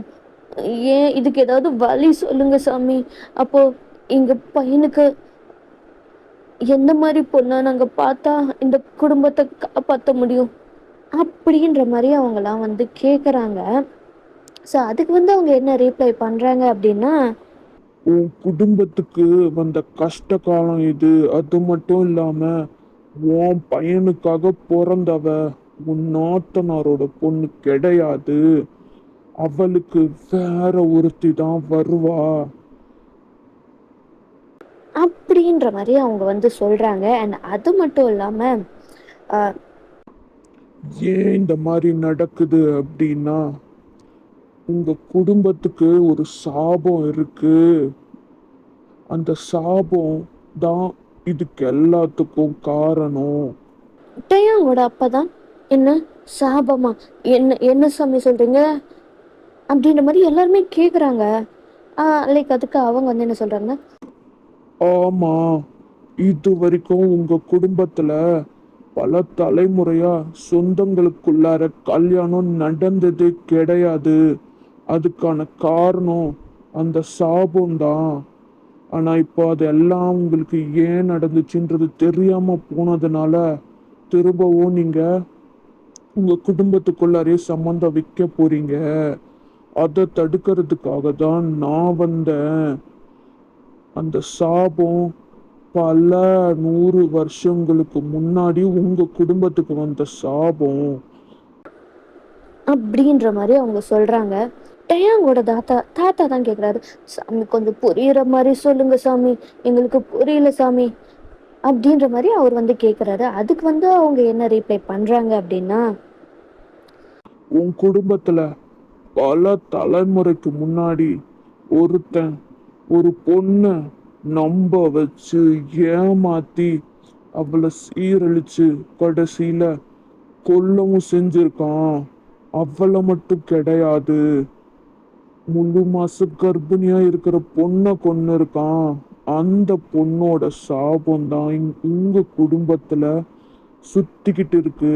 Speaker 1: ஏன் இதுக்கு ஏதாவது வழி சொல்லுங்க சாமி. அப்போ எங்க பையனுக்கு எந்த மாதிரி பொண்ணை நாங்கள் பார்த்தா இந்த குடும்பத்தை காப்பாற்ற முடியும் அப்படின்ற மாதிரி அவங்களாம் வந்து கேட்குறாங்க. ஸோ அதுக்கு வந்து அவங்க என்ன ரீப்ளை பண்ணுறாங்க அப்படின்னா,
Speaker 2: உன் குடும்பத்துக்கு வந்த கஷ்ட காலம் இது. அது மட்டும் இல்லாம உன் பையனுக்காக பிறந்தவ உன் நாத்தனாரோட பொண்ணு கிடையாது. அவளுக்கு வேற ஒருத்தி தான் வருவா.
Speaker 1: அப்படின்ற மாதிரி அவங்க வந்து சொல்கிறாங்க. அண்ட் அது மட்டும் இல்லாமல்
Speaker 2: ஏன் இந்த மாதிரி நடக்குது அப்படின்னா, உங்க குடும்பத்துக்கு ஒரு சாபம் இருக்கு. அந்த சாபம் தான் இதுக்கு எல்லாத்துக்கும் காரணம்.
Speaker 1: டயாங்கோட அப்பா தான், என்ன சாபமா, என்ன என்ன சாமி சொல்கிறீங்க அப்படின்ற மாதிரி எல்லாருமே கேட்குறாங்க. லைக் அதுக்கு அவங்க வந்து என்ன சொல்கிறாங்கன்னா,
Speaker 2: ஆமா, இது வரைக்கும் உங்க குடும்பத்துல பல தலைமுறையா சொந்தங்களுக்குள்ளார கல்யாணம் நடந்ததே கிடையாது. அதுக்கான காரணம் அந்த சாபம்தான். ஆனா இப்போ அதெல்லாம் உங்களுக்கு ஏன் நடந்துச்சுன்றது தெரியாம போனதுனால திரும்பவும் நீங்க உங்க குடும்பத்துக்குள்ளாரே சம்மந்தம் வைக்க போறீங்க. அதை தடுக்கிறதுக்காக தான் நான் வந்தேன். அந்த சாபம் பல 100 வருஷங்களுக்கு முன்னாடி உங்க குடும்பத்துக்கு வந்த சாபம்.
Speaker 1: அப்படின்ற மாதிரி அவங்க சொல்றாங்க. டயாங்கோட தாத்தா தாத்தா தான் கேக்குறாரு, சாமி கொஞ்சம் புரியுற மாதிரி சொல்லுங்க சாமி, எங்களுக்கு புரியல சாமி அப்படின்ற மாதிரி அவர் வந்து கேக்குறாரு. அதுக்கு வந்து அவங்க என்ன ரீப்ளை பண்றாங்க அப்படின்னா,
Speaker 2: உன் குடும்பத்துல பல தலைமுறைக்கு முன்னாடி ஒருத்தன் ஒரு பொண்ண நம்ப வச்சு ஏமாத்தி அவளை சீரழிச்சு கடைசியில கொல்லவும் செஞ்சிருக்கான். அவளை மட்டும் கிடையாது, முழு மாச கர்ப்பிணியா இருக்கிற பொண்ணை கொன்னு இருக்கான். அந்த பொண்ணோட சாபம் தான் உங்க குடும்பத்துல சுத்திக்கிட்டு இருக்கு.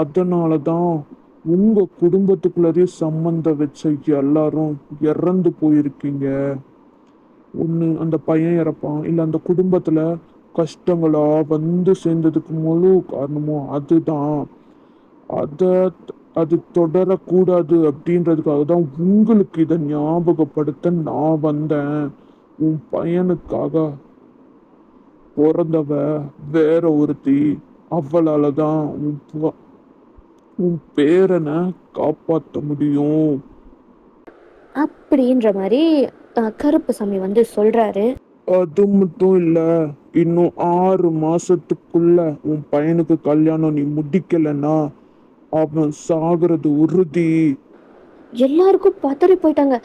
Speaker 2: அதனாலதான் உங்க குடும்பத்துக்குள்ளரே சம்பந்தம் வச்ச எல்லாரும் இறந்து போயிருக்கீங்க. ஒண்ணு அந்த பையன் இறப்பான், இல்ல அந்த குடும்பத்துல கஷ்டங்களா வந்து சேர்ந்ததுக்கு முழு காரணமும் அதுதான். அத அது தொடரக்கூடாது அப்படின்றதுக்காக தான் உங்களுக்கு இதை ஞாபகப்படுத்த நான் வந்தேன். உன் பையனுக்காக பிறந்தவ வேற ஒருத்தி, அவளாலதான் உன் பேரனை காப்பாத்த முடியும்.
Speaker 1: அப்படின்ற மாதிரி கருப்பு சாமி வந்து சொல்றாரு.
Speaker 2: அது மட்டும் இல்ல, இன்னும் 6 மாசத்துக்குள்ள உன் பையனுக்கு கல்யாணம் நீ முடிக்கலன்னா அவன் சாகுறது உறுதி.
Speaker 1: எல்லாருக்கும் பதறி போயிட்டாங்க.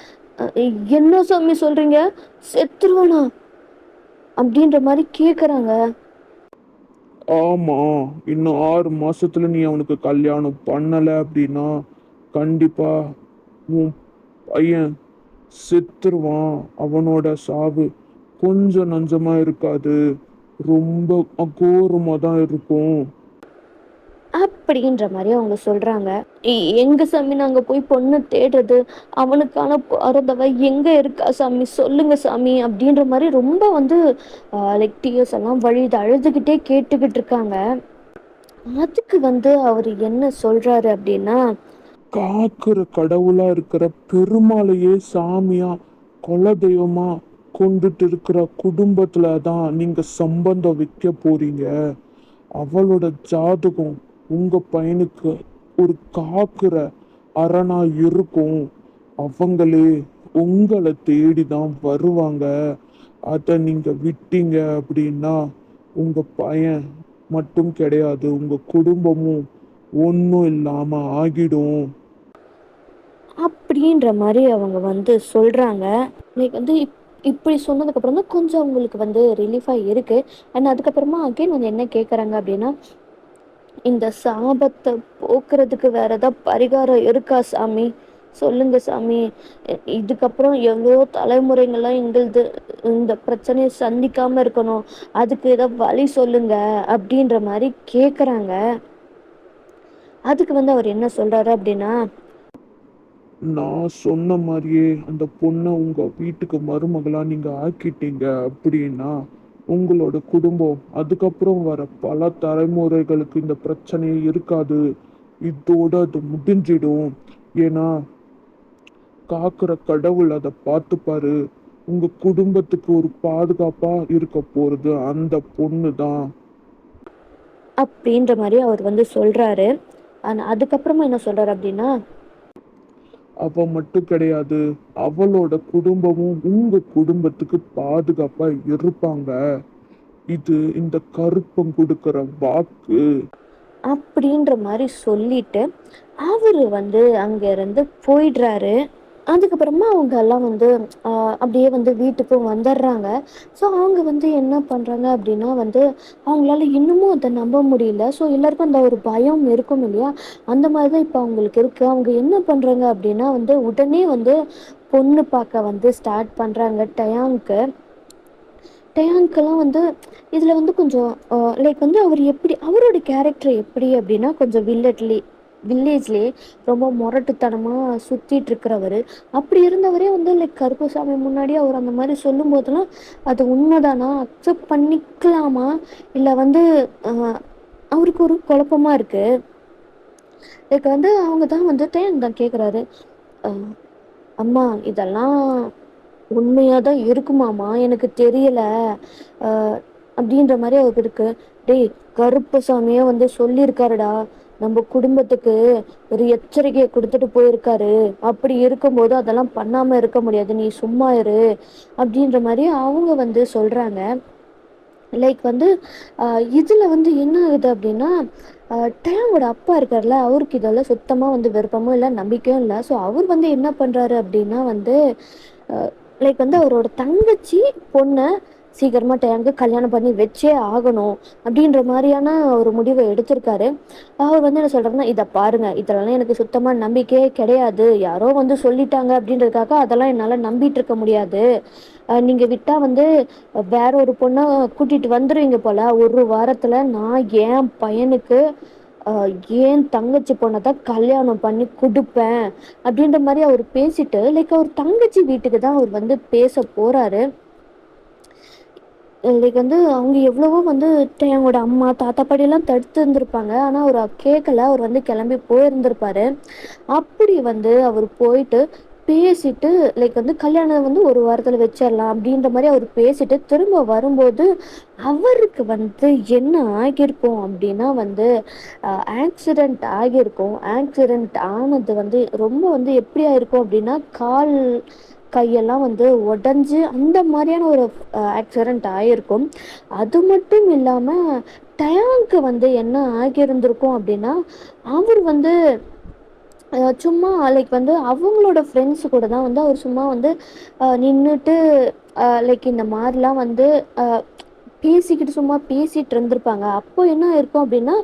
Speaker 1: என்ன சாமி சொல்றீங்க, செத்துருவானா அப்படின்ற மாதிரி கேக்குறாங்க.
Speaker 2: ஆமா, இன்னும் 6 மாசத்துல நீ அவனுக்கு கல்யாணம் பண்ணல அப்படின்னா கண்டிப்பா உன் பையன் செத்துருவான். அவனோட சாவு கொஞ்சம் நஞ்சமா இருக்காது, ரொம்ப அகோரமா தான் இருக்கும்.
Speaker 1: அப்படின்ற மாதிரி அவங்க சொல்றாங்க. எங்க சாமி நாங்க போய் பொண்ணு தேடுறது, அவனுக்கான பிறந்தவ எங்க இருக்கா சாமி, சொல்லுங்க சாமி அப்படின்ற மாதிரி ரொம்ப வந்து லைக் டிஎஸ் எல்லாம் வழிது அழுதுகிட்டே கேட்டுக்கிட்டு இருக்காங்க. அதுக்கு வந்து அவர் என்ன சொல்றாரு அப்படின்னா,
Speaker 2: காக்குற கடவுளா இருக்கிற பெருமாளையே சாமியா குல தெய்வமா கொண்டுட்டு இருக்கிற குடும்பத்துல தான் நீங்க சம்பந்தம் வைக்க போறீங்க. அவளோட ஜாதகம் உங்க பையனுக்கு ஒரு காக்குற அரணா இருக்கும். அவங்களே உங்களை தேடி தான் வருவாங்க. அதை நீங்க விட்டீங்க அப்படின்னா உங்க பையன் மட்டும் கிடையாது, உங்க குடும்பமும் ஒன்றும் இல்லாம ஆகிடும்.
Speaker 1: அப்படின்ற மாதிரி அவங்க வந்து சொல்றாங்க. லைக் வந்து இப்படி சொன்னதுக்கப்புறம் தான் கொஞ்சம் அவங்களுக்கு வந்து ரிலீஃபாக இருக்கு. அண்ட் அதுக்கப்புறமா அகைன் வந்து என்ன கேட்குறாங்க அப்படின்னா, இந்த சாபத்தை போக்குறதுக்கு வேற ஏதாவது பரிகாரம் இருக்கா சாமி, சொல்லுங்க சாமி. இதுக்கப்புறம் எவ்வளோ தலைமுறைங்கள்லாம் எங்களுது இந்த பிரச்சனையை சந்திக்காம இருக்கணும், அதுக்கு ஏதாவது வழி சொல்லுங்க அப்படின்ற மாதிரி கேட்குறாங்க. அதுக்கு வந்து அவர் என்ன சொல்றாரு அப்படின்னா,
Speaker 2: நான் சொன்ன மாதிரியே அந்த பொண்ணை உங்க வீட்டுக்கு மருமகளா நீங்க ஆக்கிட்டீங்க அப்படின்னா உங்களோட குடும்பம் அதுக்கப்புறம் வர பல தலைமுறைகளுக்கு இந்த பிரச்சனையே இருக்காது. இதோட அது முடிஞ்சிடும். ஏன்னா காக்குற கடவுள் அதை பார்த்துப்பாரு. உங்க குடும்பத்துக்கு ஒரு பாதுகாப்பா இருக்க போறது அந்த பொண்ணு தான்.
Speaker 1: அப்படின்ற மாதிரி அவர் வந்து சொல்றாரு. ஆனால் அதுக்கப்புறமா என்ன சொல்றாரு அப்படின்னா,
Speaker 2: அவ மட்டும் கிடையாது, அவளோட குடும்பமும் உங்க குடும்பத்துக்கு பாதுகாப்பா இருப்பாங்க. இது இந்த கருப்பம் கொடுக்கிற வாக்கு.
Speaker 1: அப்படின்ற மாதிரி சொல்லிட்டு அவர் வந்து அங்கேருந்து போயிடுறாரு. அதுக்கப்புறமா அவங்க எல்லாம் வந்து அப்படியே வந்து வீட்டுக்கும் வந்துடுறாங்க. ஸோ அவங்க வந்து என்ன பண்ணுறாங்க அப்படின்னா வந்து அவங்களால இன்னமும் அதை நம்ப முடியல. ஸோ எல்லாருக்கும் அந்த ஒரு பயம் இருக்கும் இல்லையா, அந்த மாதிரி தான் இப்போ அவங்களுக்கு இருக்குது. அவங்க என்ன பண்ணுறாங்க அப்படின்னா வந்து உடனே வந்து பொண்ணு பார்க்க வந்து ஸ்டார்ட் பண்ணுறாங்க டயாங்க்கு. டேங்க்லாம் வந்து இதில் வந்து கொஞ்சம் லைக் வந்து அவர் எப்படி அவரோட கேரக்டர் எப்படி அப்படின்னா கொஞ்சம் வில்லேஜ்லேயே ரொம்ப முரட்டுத்தனமாக சுற்றிட்டு இருக்கிறவர். அப்படி இருந்தவரே வந்து லைக் கருப்புசாமி முன்னாடி அவர் அந்த மாதிரி சொல்லும் போதெல்லாம் அது உண்மைதானா, அக்செப்ட் பண்ணிக்கலாமா, இல்லை வந்து அவருக்கு ஒரு குழப்பமா இருக்கு. லைக் வந்து அவங்க தான் வந்து டேங்க் தான் கேட்குறாரு, அம்மா இதெல்லாம் உண்மையா தான் இருக்குமாமா, எனக்கு தெரியல அப்படின்ற மாதிரி அவருக்கு இருக்கு. டேய், கருப்பசாமியே வந்து சொல்லியிருக்காருடா, நம்ம குடும்பத்துக்கு ஒரு எச்சரிக்கையை கொடுத்துட்டு போயிருக்காரு. அப்படி இருக்கும்போது அதெல்லாம் பண்ணாம இருக்க முடியாது, நீ சும்மா இரு அப்படின்ற மாதிரி அவங்க வந்து சொல்றாங்க. லைக் வந்து இதுல வந்து என்ன ஆகுது அப்படின்னா, டேங்கோட அப்பா இருக்கார்ல, அவருக்கு இதெல்லாம் சுத்தமா வந்து விருப்பமும் இல்லை, நம்பிக்கையும் இல்லை. ஸோ அவர் வந்து என்ன பண்றாரு அப்படின்னா வந்து லைக் வந்து அவரோட தங்கச்சி பொண்ணை சீக்கிரமா டேங்கு கல்யாணம் பண்ணி வச்சே ஆகணும் அப்படின்ற மாதிரியான ஒரு முடிவை எடுத்திருக்காரு. அவர் வந்து என்ன சொல்றாருன்னா, இதை பாருங்க, இதெல்லாம் எனக்கு சுத்தமா நம்பிக்கையே கிடையாது, யாரோ வந்து சொல்லிட்டாங்க அப்படின்றதுக்காக அதெல்லாம் என்னால நம்பிட்டு இருக்க முடியாது. நீங்க விட்டா வந்து வேற ஒரு பொண்ணை கூட்டிட்டு வந்துருவீங்க போல. ஒரு வாரத்துல நான் என் பையனுக்கு ஏன் தங்கச்சி பொண்ணை தான் கல்யாணம் பண்ணி கொடுப்பேன் அப்படின்ற மாதிரி அவர் பேசிட்டு லைக் அவர் தங்கச்சி வீட்டுக்கு தான் அவர் வந்து பேச போறாரு. லைக் வந்து அவங்க எவ்வளவோ வந்து எங்களோட அம்மா தாத்தா பாட்டியெல்லாம் தடுத்து இருந்திருப்பாங்க, ஆனால் அவர் கேட்கல, அவர் வந்து கிளம்பி போயிருந்திருப்பாரு. அப்படி வந்து அவர் போயிட்டு பேசிட்டு லைக் வந்து கல்யாணம் வந்து ஒரு வாரத்தில் வச்சிடலாம் அப்படின்ற மாதிரி அவர் பேசிட்டு திரும்ப வரும்போது அவருக்கு வந்து என்ன ஆகியிருக்கும் அப்படின்னா வந்து ஆக்சிடெண்ட் ஆகியிருக்கும். ஆக்சிடெண்ட் ஆனது வந்து ரொம்ப வந்து எப்படி ஆயிருக்கும் அப்படின்னா கால் கையெல்லாம் வந்து உடஞ்சி அந்த மாதிரியான ஒரு ஆக்சிடெண்ட் ஆகிருக்கும். அது மட்டும் இல்லாமல் டயாங்க்கு வந்து என்ன ஆகியிருந்திருக்கும் அப்படின்னா அவர் வந்து சும்மா லைக் வந்து அவங்களோட ஃப்ரெண்ட்ஸு கூட தான் வந்து அவர் சும்மா வந்து நின்றுட்டு லைக் இந்த மாதிரிலாம் வந்து பேசிக்கிட்டு சும்மா பேசிகிட்டு இருந்திருப்பாங்க. அப்போ என்ன இருக்கும் அப்படின்னா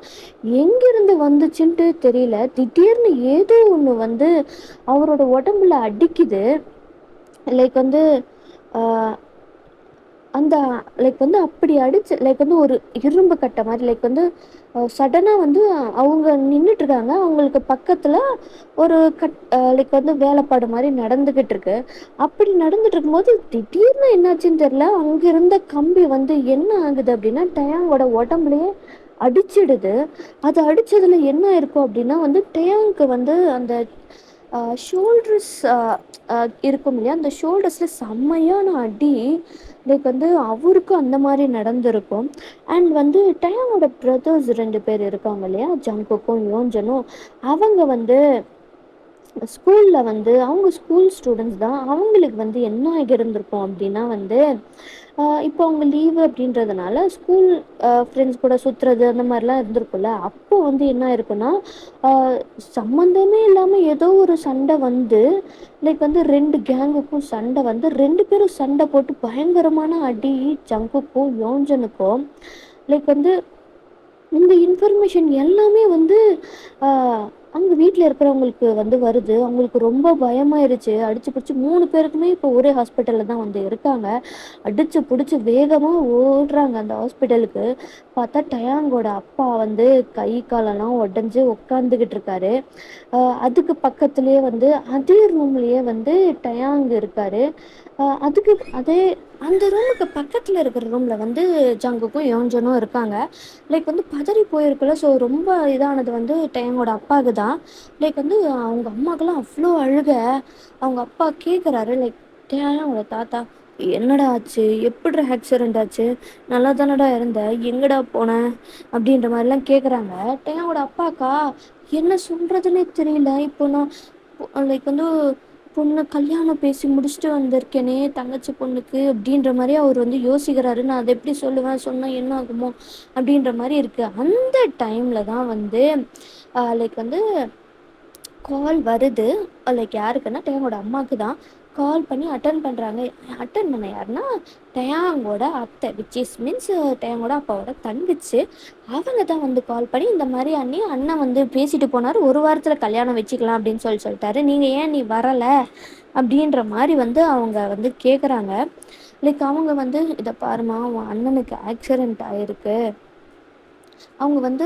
Speaker 1: எங்கேருந்து வந்துச்சுன்ட்டு தெரியல, திடீர்னு ஏதோ ஒன்று வந்து அவரோட உடம்புல அடிக்குது. லைக் வந்து அந்த லைக் வந்து அப்படி அடிச்சு லைக் வந்து ஒரு இரும்பு கட்டை மாதிரி லைக் வந்து சடனாக வந்து அவங்க நின்றுட்டுருக்காங்க, அவங்களுக்கு பக்கத்தில் ஒரு லைக் வந்து வேலைப்பாடு மாதிரி நடந்துக்கிட்டு இருக்கு. அப்படி நடந்துட்டு இருக்கும்போது திடீர்னு என்னாச்சுன்னு தெரில, அங்கே இருந்த கம்பி வந்து என்ன ஆகுது அப்படின்னா டயாங்கோட உடம்புலையே அடிச்சிடுது. அது அடித்ததில் என்ன இருக்கும் அப்படின்னா வந்து டயாங்க்கு வந்து அந்த ஷோல்டர்ஸ் இருக்கும் இல்லையா, அந்த ஷோல்டர்ஸில் செம்மையான அடி. லைக் வந்து அவருக்கும் அந்த மாதிரி நடந்திருக்கும். அண்ட் வந்து டயானோட பிரதர்ஸ் 2 பேர் இருக்காங்க இல்லையா, ஜங்குக்கும் யோன்ஜனும். அவங்க வந்து ஸ்கூலில் வந்து அவங்க ஸ்கூல் ஸ்டூடெண்ட்ஸ் தான். அவங்களுக்கு வந்து என்ன ஆகியிருந்திருக்கும் அப்படின்னா வந்து இப்போ அவங்க லீவு அப்படின்றதுனால ஸ்கூல் ஃப்ரெண்ட்ஸ் கூட சுற்றுறது அந்த மாதிரிலாம் இருந்திருக்கும்ல. அப்போ வந்து என்ன இருக்குன்னா சம்மந்தமே இல்லாமல் ஏதோ ஒரு சண்டை வந்து லைக் வந்து 2 கேங்குக்கும் சண்டை வந்து 2 பேரும் சண்டை போட்டு பயங்கரமான அடி ஜங்குக்கும் யோன்ஜனுக்கும். லைக் வந்து இந்த இன்ஃபர்மேஷன் எல்லாமே வந்து அங்கே வீட்டில் இருக்கிறவங்களுக்கு வந்து வருது. அவங்களுக்கு ரொம்ப பயமாயிருச்சு. அடிச்சு பிடிச்சி 3 பேருக்குமே இப்போ ஒரே ஹாஸ்பிட்டலில் தான் வந்து இருக்காங்க. அடிச்சு பிடிச்சி வேகமாக ஓடுறாங்க அந்த ஹாஸ்பிட்டலுக்கு. பார்த்தா டயாங்கோட அப்பா வந்து கை காலெல்லாம் உடஞ்சி உட்காந்துக்கிட்டு இருக்காரு. அதுக்கு பக்கத்துலேயே வந்து அதே ரூம்லேயே வந்து டயாங் இருக்காரு. அதுக்கு அதே அந்த ரூமுக்கு பக்கத்தில் இருக்கிற ரூமில் வந்து ஜங்குக்கும் யோன்ஜனும் இருக்காங்க. லைக் வந்து பதறி போயிருக்குல்ல. ஸோ ரொம்ப இதானது வந்து டயாங்கோட அப்பாவுக்கு தான். லைக் வந்து அவங்க அம்மாக்கெல்லாம் அவ்வளோ அழுக. அவங்க அப்பா கேட்குறாரு லைக், டயாங்கோட தாத்தா, என்னடா ஆச்சு, எப்படி ஆக்சிடெண்ட் ஆச்சு, நல்லா தானடா இருந்த, எங்கடா போன அப்படின்ற மாதிரிலாம் கேட்குறாங்க. டயாங்கோட அப்பாக்கா என்ன சொல்கிறதுனே தெரியல. இப்போ நான் லைக் வந்து பொண்ணு கல்யாணம் பேசி முடிச்சுட்டு வந்திருக்கேனே தங்கச்சி பொண்ணுக்கு அப்படின்ற மாதிரி அவர் வந்து யோசிக்கிறாரு. நான் அதை எப்படி சொல்லுவேன், சொன்னால் என்ன ஆகுமோ அப்படின்ற மாதிரி இருக்குது. அந்த டைமில் தான் வந்து லைக் வந்து கால் வருது. லைக் யாருக்குன்னா டயாங்கோட அம்மாவுக்கு தான். கால் பண்ணி அட்டன் பண்ணுறாங்க. அட்டன் பண்ண யாருன்னா டயாங்கோட அத்தை, விச் இஸ் மீன்ஸ் டயாங்கோட அப்பாவோட தங்கச்சி. அவங்க தான் வந்து கால் பண்ணி இந்த மாதிரி அண்ணன் வந்து பேசிட்டு போனார், ஒரு வாரத்தில் கல்யாணம் வச்சுக்கலாம் அப்படின்னு சொல்லிட்டாரு, நீங்கள் ஏன் நீ வரலை அப்படின்ற மாதிரி வந்து அவங்க வந்து கேட்குறாங்க. லைக் அவங்க வந்து இத பாருமா உன் அண்ணனுக்கு ஆக்சிடென்ட் ஆயிருக்கு. அவங்க வந்து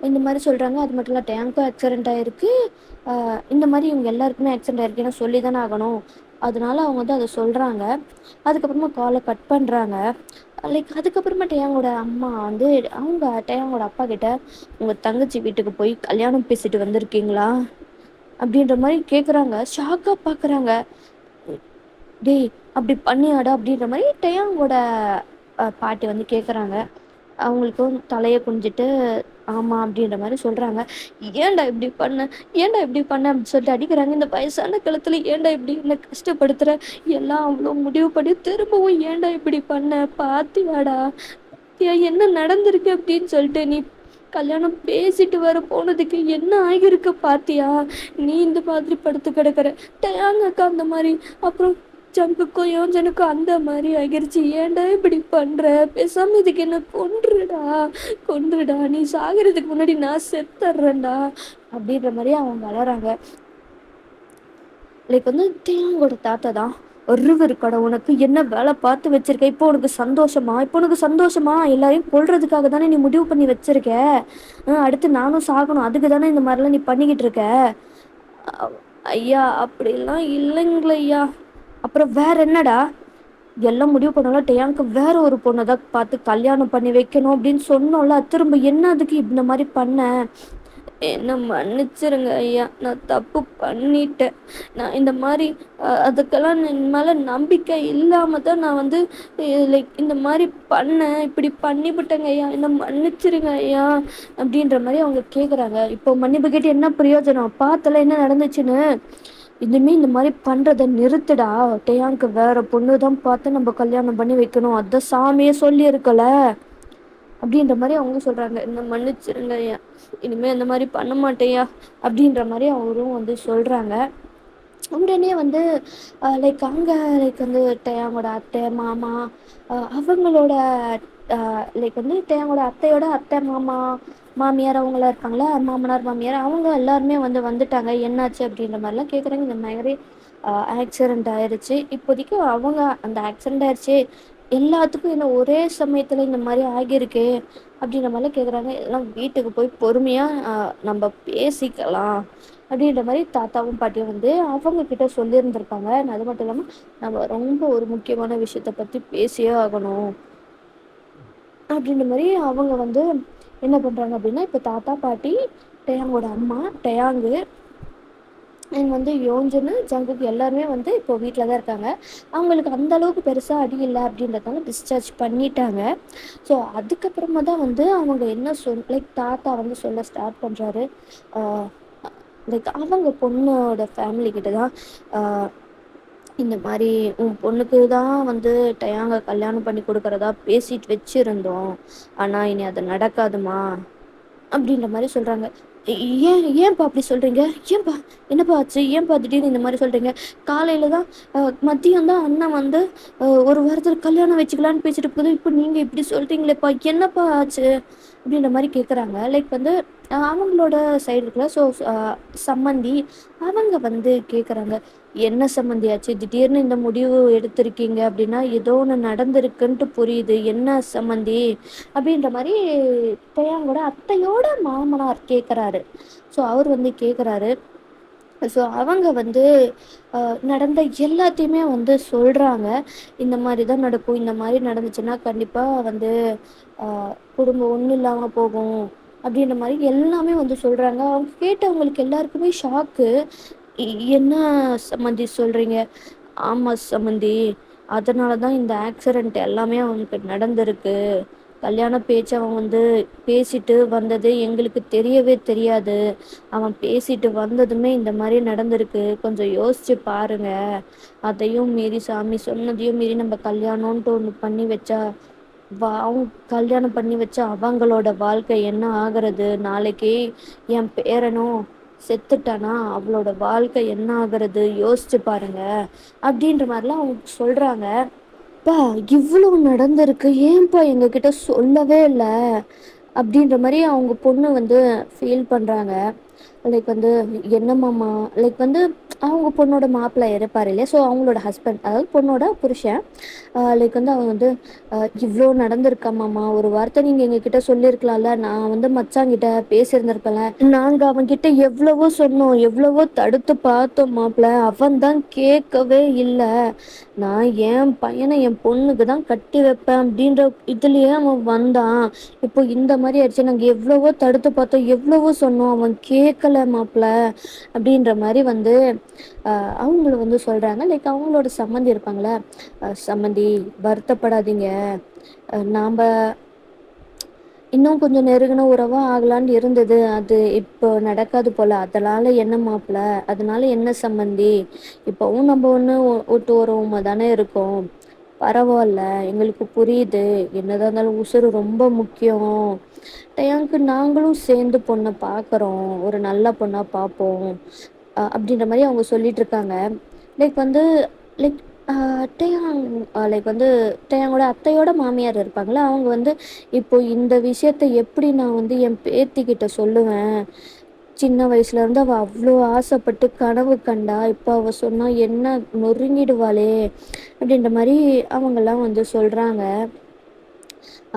Speaker 1: இந்த மாரி சொல்றாங்க. அது மட்டும் இல்ல டேங்க்கும் ஆக்சிடென்ட் ஆயிருக்கு. இந்த மாரி இவங்க எல்லாருக்குமே ஆக்சிடென்ட் ஆயிருக்கு. ஏன்னா சொல்லி தானே ஆகணும். அதனால அவங்க வந்து அத சொல்றாங்க. அதுக்கப்புறமா கால கட் பண்றாங்க. லைக் அதுக்கப்புறமா டேயாங்கோட அம்மா வந்து அவங்க டேயாங்கோட அப்பா கிட்ட, "உங்க தங்கச்சி வீட்டுக்கு போய் கல்யாணம் பேசிட்டு வந்திருக்கீங்களா?" அப்படின்ற மாரி கேட்குறாங்க. ஷாக்கா பார்க்குறாங்க. "டேய் அப்படி பண்ணியாடா?" அப்படின்ற மாரி டேயாங்கோட பாட்டி வந்து கேட்குறாங்க. அவங்களுக்கும் தலைய குனிஞ்சுட்டு, "ஆமா" அப்படின்ற மாரி சொல்றாங்க. "ஏன்டா இப்படி பண்ண? ஏன்டா இப்படி பண்ண?" அப்படின்னு சொல்லிட்டு அடிக்கிறாங்க. "இந்த வயசான காலத்துல ஏன்டா இப்படி என்ன கஷ்டப்படுத்துற? எல்லாம் அவ்ளோ முடிவு பண்ணி திரும்பவும் ஏன்டா இப்படி பண்ண? பாத்தியாடா? பாத்தியா என்ன நடந்திருக்கு?" அப்படின்னு சொல்லிட்டு, "நீ கல்யாணம் பேசிட்டு வர போனதுக்கு என்ன ஆகியிருக்கு பாத்தியா? நீ இந்த மாதிரி படுத்து கிடக்குற. டயாங்குக்கு அந்த மாரி, அப்புறம் ஜங்குக்கும் யோஞ்சனுக்கும் அந்த மாரி ஆகிருச்சு. ஏன்டா இப்படி பண்ற? பேசாம இதுக்கு என்ன கொன்றுடா, கொன்றுடா. நீ சாகுறதுக்கு முன்னாடி நான் செத்தர்றேன்டா." அப்படின்ற மாரி அவங்க அழறாங்க. லைக் வந்து தேவங்கோட தாத்தா தான், "அறிவு இருக்காடா உனக்கு? என்ன வேலை பார்த்து வச்சிருக்க? இப்போ உனக்கு சந்தோஷமா? இப்போ உனக்கு சந்தோஷமா? எல்லாரையும் கொல்றதுக்காக தானே நீ முடிவு பண்ணி வச்சிருக்க. அடுத்து நானும் சாகணும். அதுக்கு தானே இந்த மாதிரிலாம் நீ பண்ணிக்கிட்டு இருக்க." அ- "ஐயா அப்படிலாம் இல்லைங்களையா." "அப்புறம் வேற என்னடா?" "எல்லாம் முடிவு பண்ணோம்ல, டேயாங்க்கு வேற ஒரு பொண்ணை தான் பார்த்து கல்யாணம் பண்ணி வைக்கணும் அப்படின்னு சொன்னோம்ல. திரும்ப என்ன அதுக்கு இந்த மாதிரி பண்ண?" "என்ன மன்னிச்சிருங்க ஐயா. நான் தப்பு பண்ணிட்டேன். நான் இந்த மாரி அதுக்கெல்லாம் என் மேல நம்பிக்கை இல்லாம தான் நான் வந்து லைக் இந்த மாரி பண்ணேன். இப்படி பண்ணிவிட்டேங்க ஐயா. என்ன மன்னிச்சிருங்க ஐயா." அப்படின்ற மாரி அவங்க கேட்குறாங்க. இப்போ மன்னிப்பு கேட்டு என்ன பிரயோஜனம்? பார்த்தல என்ன நடந்துச்சுன்னு. "இனிமே இந்த மாரி பண்றத நிறுத்துடா. டேயாங்க்கு வேற பொண்ணு தான் பார்த்து நம்ம கல்யாணம் பண்ணி வைக்கணும். அதான் சாமியே சொல்லியிருக்கல." அப்படின்ற மாரி அவங்க சொல்றாங்க. "என்ன மன்னிச்சிருங்க ஐயா. இனிமே அந்த மாரி பண்ண மாட்டேன்யா." அப்படின்ற மாரி அவரும் வந்து சொல்றாங்க. உடனே வந்து லைக் அங்க லைக் வந்து டேயாங்கோட அத்தை, மாமா, அவங்களோட லைக் வந்து டேயாங்கோட அத்தையோட அத்தை, மாமா, மாமியார் அவங்களாம் இருப்பாங்களா, மாமனார், மாமியார் அவங்க எல்லாருமே வந்து வந்துட்டாங்க. "என்னாச்சு?" அப்படின்ற மாதிரிலாம் கேட்குறாங்க. இந்த மாதிரி ஆக்சிடென்ட் ஆயிருச்சு. இப்போதைக்கு அவங்க அந்த ஆக்சிடென்ட் ஆயிருச்சு, எல்லாத்துக்கும் என்ன ஒரே சமயத்துல இந்த மாதிரி ஆகியிருக்கு அப்படின்ற மாதிரிலாம் கேட்குறாங்க. "எல்லாம் வீட்டுக்கு போய் பொறுமையா நம்ம பேசிக்கலாம்." அப்படின்ற மாரி தாத்தாவும் பாட்டியும் வந்து அவங்க கிட்ட சொல்லியிருந்திருக்காங்க. அது மட்டும் இல்லாம, நம்ம ரொம்ப ஒரு முக்கியமான விஷயத்த பத்தி பேசியே ஆகணும். அப்படின்ற மாரி அவங்க வந்து என்ன பண்றாங்க அப்படின்னா, இப்ப தாத்தா, பாட்டி, டேயாங்கோட அம்மா, டேயாங்கு அண்ட் வந்து யோஞ்சனு, ஜங்குக்கு எல்லாருமே வந்து இப்போ வீட்ல தான் இருக்காங்க. அவங்களுக்கு அந்த அளவுக்கு பெருசா அடி இல்ல அப்படின்றதால டிஸ்சார்ஜ் பண்ணிட்டாங்க. ஸோ அதுக்கப்புறமா தான் வந்து அவங்க என்ன லைக் தாத்தா வந்து சொல்ல ஸ்டார்ட் பண்றாரு. ஆ லைக் அவங்க பொண்ணோட ஃபேமிலி கிட்ட தான், ஆ இந்த மாரி "உன் பொண்ணுக்கு தான் வந்து டயாங்க கல்யாணம் பண்ணி குடுக்குறதா பேசிட்டு வச்சிருந்தோம். ஆனா இனி அது நடக்காதும்மா." அப்படின்ற மாரி சொல்றாங்க. ஏன்பா அப்படி சொல்றீங்க? ஏன்பா? என்னப்பா ஆச்சு? ஏன்பா திடீர்னு இந்த மாரி சொல்றீங்க? காலையில தான் அ மதியம் தான் அண்ணன் வந்து ஒரு வாரத்துல கல்யாணம் வச்சுக்கலான்னு பேசிட்டு இருக்கும்போது, இப்போ நீங்க இப்படி சொல்றீங்களேப்பா! என்னப்பா ஆச்சு? அப்படின்ற மாரி கேட்குறாங்க. லைக் வந்து அவங்களோட சைடு இருக்குல்ல, ஸோ அ சம்மந்தி அவங்க வந்து கேட்குறாங்க. "என்ன சம்மந்தி ஆச்சு? திடீர்னு இந்த முடிவு எடுத்திருக்கீங்க அப்படின்னா, ஏதோ ஒண்ணு நடந்திருக்குன்ட்டு புரியுது. என்ன சம்மந்தி?" அப்படின்ற மாரி டேயாங்கோட அத்தையோட மாமனார் கேட்குறாரு. ஸோ அவர் வந்து கேட்குறாரு. ஸோ அவங்க வந்து நடந்த எல்லாத்தையுமே வந்து சொல்றாங்க. "இந்த மாரி தான் நடக்கும். இந்த மாரி நடந்துச்சுன்னா கண்டிப்பா வந்து அ குடும்பம் ஒண்ணும் இல்லாம போகும்." அப்படின்ற மாரி எல்லாமே வந்து சொல்றாங்க. அவங்க கேட்டவங்களுக்கு எல்லாருக்குமே ஷாக்கு. "எ என்ன சம்மந்தி சொல்றீங்க?" "ஆமா சம்மந்தி. அதனால தான் இந்த ஆக்சிடென்ட் எல்லாமே அவனுக்கு நடந்திருக்கு. கல்யாண பேச்சு அவன் வந்து பேசிட்டு வந்தது எங்களுக்கு தெரியவே தெரியாது. அவன் பேசிட்டு வந்ததுமே இந்த மாரி நடந்திருக்கு. கொஞ்சம் யோசிச்சு பாருங்க. அதையும் மீறி சாமி சொன்னதையும் மீறி நம்ம கல்யாணம்ன்ட்டு ஒண்ணு பண்ணி வச்சா, அவங்க கல்யாணம் பண்ணி வச்சா அவங்களோட வாழ்க்கை என்ன ஆகுறது? நாளைக்கு என் பேரனும் செத்துட்டானா, அவளோட வாழ்க்கை என்ன ஆகுறது? யோசிச்சு பாருங்க." அப்படின்ற மாரிலாம் அவங்க சொல்றாங்க. "அப்பா இவ்ளோ நடந்திருக்கு. ஏன்ப்பா எங்ககிட்ட சொல்லவே இல்ல?" அப்படின்ற மாரி அவங்க பொண்ணு வந்து ஃபீல் பண்றாங்க. லைக் வந்து என்னமாமா லைக் வந்து அவங்க பொண்ணோட மாப்பிள்ளை இருப்பார் இல்லையா, ஸோ அவங்களோட ஹஸ்பண்ட், அதாவது பொண்ணோட புருஷன். லைக் வந்து அவங்க வந்து இவ்வளோ நடந்திருக்காமாம்மா, ஒரு வார்த்தை நீங்கள் எங்ககிட்ட சொல்லியிருக்கலாம்ல, நான் வந்து மச்சாங்கிட்ட பேசியிருந்திருப்பேன்ல, நாங்கள் அவன்கிட்ட எவ்வளவோ சொன்னோம், எவ்வளவோ தடுத்து பார்த்தோம் மாப்பிள்ள, அவன் தான் கேட்கவே இல்லை. நான் என் பையனை என் பொண்ணுக்கு தான் கட்டி வைப்பேன் அப்படின்ற இதுலேயே அவன் வந்தான். இப்போ இந்த மாதிரி ஆயிடுச்சு, நாங்கள் எவ்வளவோ தடுத்து பார்த்தோம், எவ்வளவோ சொன்னோம், அவன் கேட்கல மாப்பிள்ள அப்படின்ற மாதிரி வந்து அவங்கள வந்து சொல்கிறாங்க. லைக் அவங்களோட சம்மந்தி இருப்பாங்களே, சம்மந்தி வருத்தப்படாதீங்க, நாம் இன்னும் கொஞ்சம் நெருங்கின உறவா ஆகலான்னு இருந்தது, அது இப்போ நடக்காது போல், அதனால் என்ன மாப்பிள்ள, அதனால என்ன சம்மந்தி, இப்போவும் நம்ம ஒன்று ஒட்டு உறவுமா தானே இருக்கோம், பரவாயில்ல, எங்களுக்கு புரியுது, என்னதான் இருந்தாலும் உசுறு ரொம்ப முக்கியம், டயாங்க்கு நாங்களும் சேர்ந்து பொண்ணை பார்க்குறோம், ஒரு நல்ல பொண்ணாக பார்ப்போம் அப்படின்ற மாதிரி அவங்க சொல்லிட்டு இருக்காங்க. லைக் வந்து லைக் டேயாங் லைக் வந்து டேயாங்கோட அத்தையோட மாமியார் இருப்பாங்களே, அவங்க வந்து இப்போ இந்த விஷயத்த எப்படி நான் வந்து என் பேத்திக்கிட்ட சொல்லுவேன், சின்ன வயசுலேருந்து அவள் அவ்வளோ ஆசைப்பட்டு கனவு கண்டா, இப்போ அவள் சொன்னால் என்ன நொறுங்கிடுவாளே அப்படின்ற மாதிரி அவங்கெல்லாம் வந்து சொல்கிறாங்க.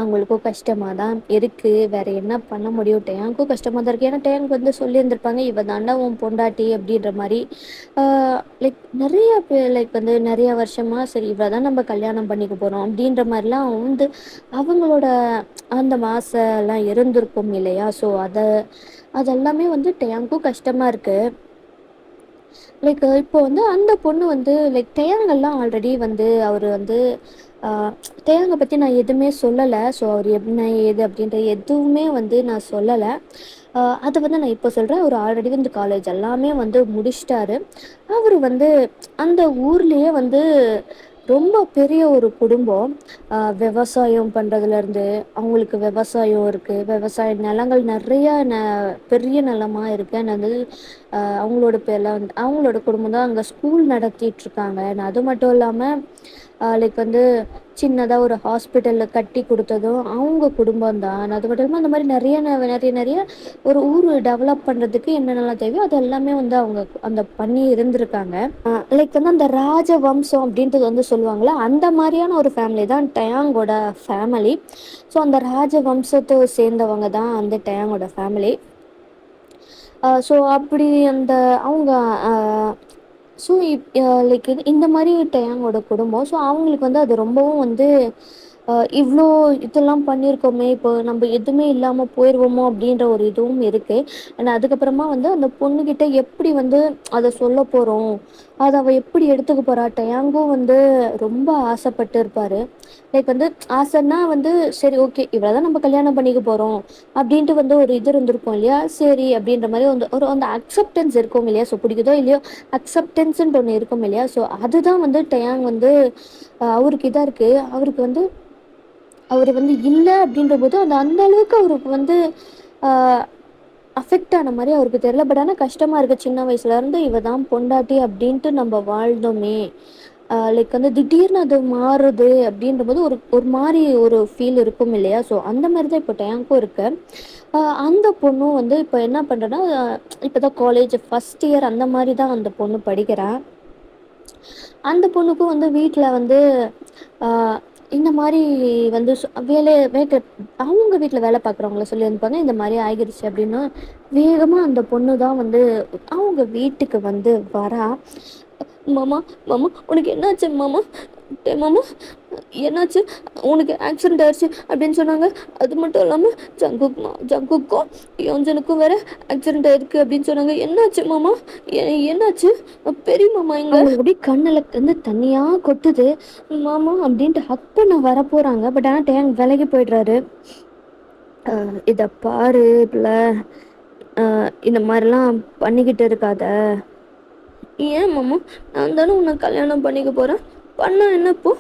Speaker 1: அவங்களுக்கும் கஷ்டமாக தான் இருக்குது, வேறு என்ன பண்ண முடியும், டேங்க்கும் கஷ்டமாக தான் இருக்குது. ஏன்னா டேங்க் வந்து சொல்லியிருந்திருப்பாங்க, இவ தாண்டா உன் பொண்டாட்டி அப்படின்ற மாதிரி. லைக் நிறைய பேர் லைக் வந்து நிறைய வருஷமாக சரி இவ தான் நம்ம கல்யாணம் பண்ணிக்க போகிறோம் அப்படின்ற மாதிரிலாம் வந்து அவங்களோட அந்த மாசெல்லாம் இருந்திருக்கும் இல்லையா, ஸோ அதெல்லாமே வந்து டேங்க்கும் கஷ்டமாக இருக்குது. லைக் இப்போ வந்து அந்த பொண்ணு வந்து லைக் தேங்கெல்லாம் ஆல்ரெடி வந்து அவர் வந்து தேங்கை பற்றி நான் எதுவுமே சொல்லலை, ஸோ அவர் என்ன ஏது அப்படின்ற எதுவுமே வந்து நான் சொல்லலை. அதை வந்து நான் இப்போ சொல்கிறேன், அவர் ஆல்ரெடி வந்து காலேஜ் எல்லாமே வந்து முடிச்சிட்டாரு. அவர் வந்து அந்த ஊர்லேயே வந்து ரொம்ப பெரிய ஒரு குடும்பம். விவசாயம் பண்ணுறதுலேருந்து அவங்களுக்கு விவசாயம் இருக்குது, விவசாய நிலங்கள் நிறைய பெரிய நிலமாக இருக்குது. நான் வந்து அவங்களோட பேரில் வந்து அவங்களோட குடும்பம் தான் அங்கே ஸ்கூல் நடத்திட்டுருக்காங்க. நான் அது மட்டும் இல்லாமல் லைக் வந்து சின்னதாக ஒரு ஹாஸ்பிட்டலில் கட்டி கொடுத்ததும் அவங்க குடும்பம் தான். அது மட்டும் இல்லாமல் அந்த மாதிரி நிறைய நிறைய நிறைய ஒரு ஊர் டெவலப் பண்ணுறதுக்கு என்னென்னலாம் தேவையோ அது எல்லாமே வந்து அவங்க அந்த பண்ணி இருந்திருக்காங்க. லைக் வந்து அந்த ராஜ வம்சம் அப்படின்றது வந்து சொல்லுவாங்களே, அந்த மாதிரியான ஒரு ஃபேமிலி தான் டயாங்கோட ஃபேமிலி. ஸோ அந்த ராஜ வம்சத்தை சேர்ந்தவங்க தான் அந்த டயாங்கோட ஃபேமிலி. ஸோ அப்படி அந்த அவங்க ஸோ லைக் இந்த மாதிரி டயாங்கோட குடும்பம். ஸோ அவங்களுக்கு வந்து அது ரொம்பவும் வந்து இவ்வளோ இதெல்லாம் பண்ணியிருக்கோமே, இப்போ நம்ம எதுவுமே இல்லாமல் போயிடுவோமோ அப்படின்ற ஒரு இதுவும் இருக்குது. அண்ட் அதுக்கப்புறமா வந்து அந்த பொண்ணுக்கிட்ட எப்படி வந்து அதை சொல்ல போகிறோம், அதை அவள் எப்படி எடுத்துக்க போகிறா, டயாங்கும் வந்து ரொம்ப ஆசைப்பட்டு இருப்பார். லைக் வந்து ஆசைன்னா வந்து சரி ஓகே இவ்வளோ தான் நம்ம கல்யாணம் பண்ணிக்க போகிறோம் அப்படின்ட்டு வந்து ஒரு இது இருந்திருக்கும் இல்லையா, சரி அப்படின்ற மாதிரி வந்து ஒரு அந்த அக்செப்டன்ஸ் இருக்கும் இல்லையா, ஸோ பிடிக்குதோ இல்லையோ அக்செப்டன்ஸுன்ற ஒன்று இருக்கும் இல்லையா, ஸோ அதுதான் வந்து டயாங் வந்து அவருக்கு இதாக இருக்குது. அவருக்கு வந்து அவர் வந்து இல்லை அப்படின்ற போது அந்த அளவுக்கு அவருக்கு வந்து அஃபெக்ட் ஆன மாதிரி அவருக்கு தெரியல. பட் ஆனால் கஷ்டமாக இருக்குது, சின்ன வயசுலேருந்து இவ தான் பொண்டாட்டி அப்படின்ட்டு நம்ம வாழ்ந்தோமே, லைக் வந்து திடீர்னு அது மாறுது அப்படின்ற போது ஒரு ஒரு மாதிரி ஒரு ஃபீல் இருக்கும் இல்லையா, ஸோ அந்த மாதிரி தான் இப்போ டேங்க்கும் இருக்கு. அந்த பொண்ணும் வந்து இப்போ என்ன பண்ணுறேன்னா, இப்போ தான் காலேஜ் ஃபஸ்ட் இயர் அந்த மாதிரி தான் அந்த பொண்ணு படிக்கிறேன். அந்த பொண்ணுக்கும் வந்து வீட்டில் வந்து இந்த மாதிரி வந்து அவங்க வீட்டில் வேலை பார்க்குறவங்கள சொல்லியிருப்பாங்க, இந்த மாதிரி ஆகிடுச்சு அப்படின்னா வேகமாக அந்த பொண்ணு தான் வந்து அவங்க வீட்டுக்கு வந்து வரா. மாமா மாமா உனக்கு என்னாச்சு மாமா, மாமா என்னாச்சு, உனக்கு ஆக்சிடென்ட் ஆயிடுச்சு அப்படின்னு சொன்னாங்க. அது மட்டும் இல்லாமல் ஜங்குக்கும் யோஞ்சனுக்கும் வேற ஆக்சிடென்ட் ஆயிருக்கு அப்படின்னு சொன்னாங்க. என்னாச்சு மாமா, என்னாச்சு, பெரிய மாமா எங்க, அப்படி கண்ணில் வந்து தண்ணியாக கொட்டுது. மாமா அப்படின்ட்டு ஹக் பண்ண வர போகிறாங்க. பட் ஆனால் டேங்க் விலகி போயிடுறாரு. இதை பாரு பிள்ளை, இந்த மாதிரிலாம் பண்ணிக்கிட்டு இருக்காத. ஏன் மாமா, நான் தானே உன்னை கல்யாணம் பண்ணிக்க போகிறேன், பண்ண என்னப்போ.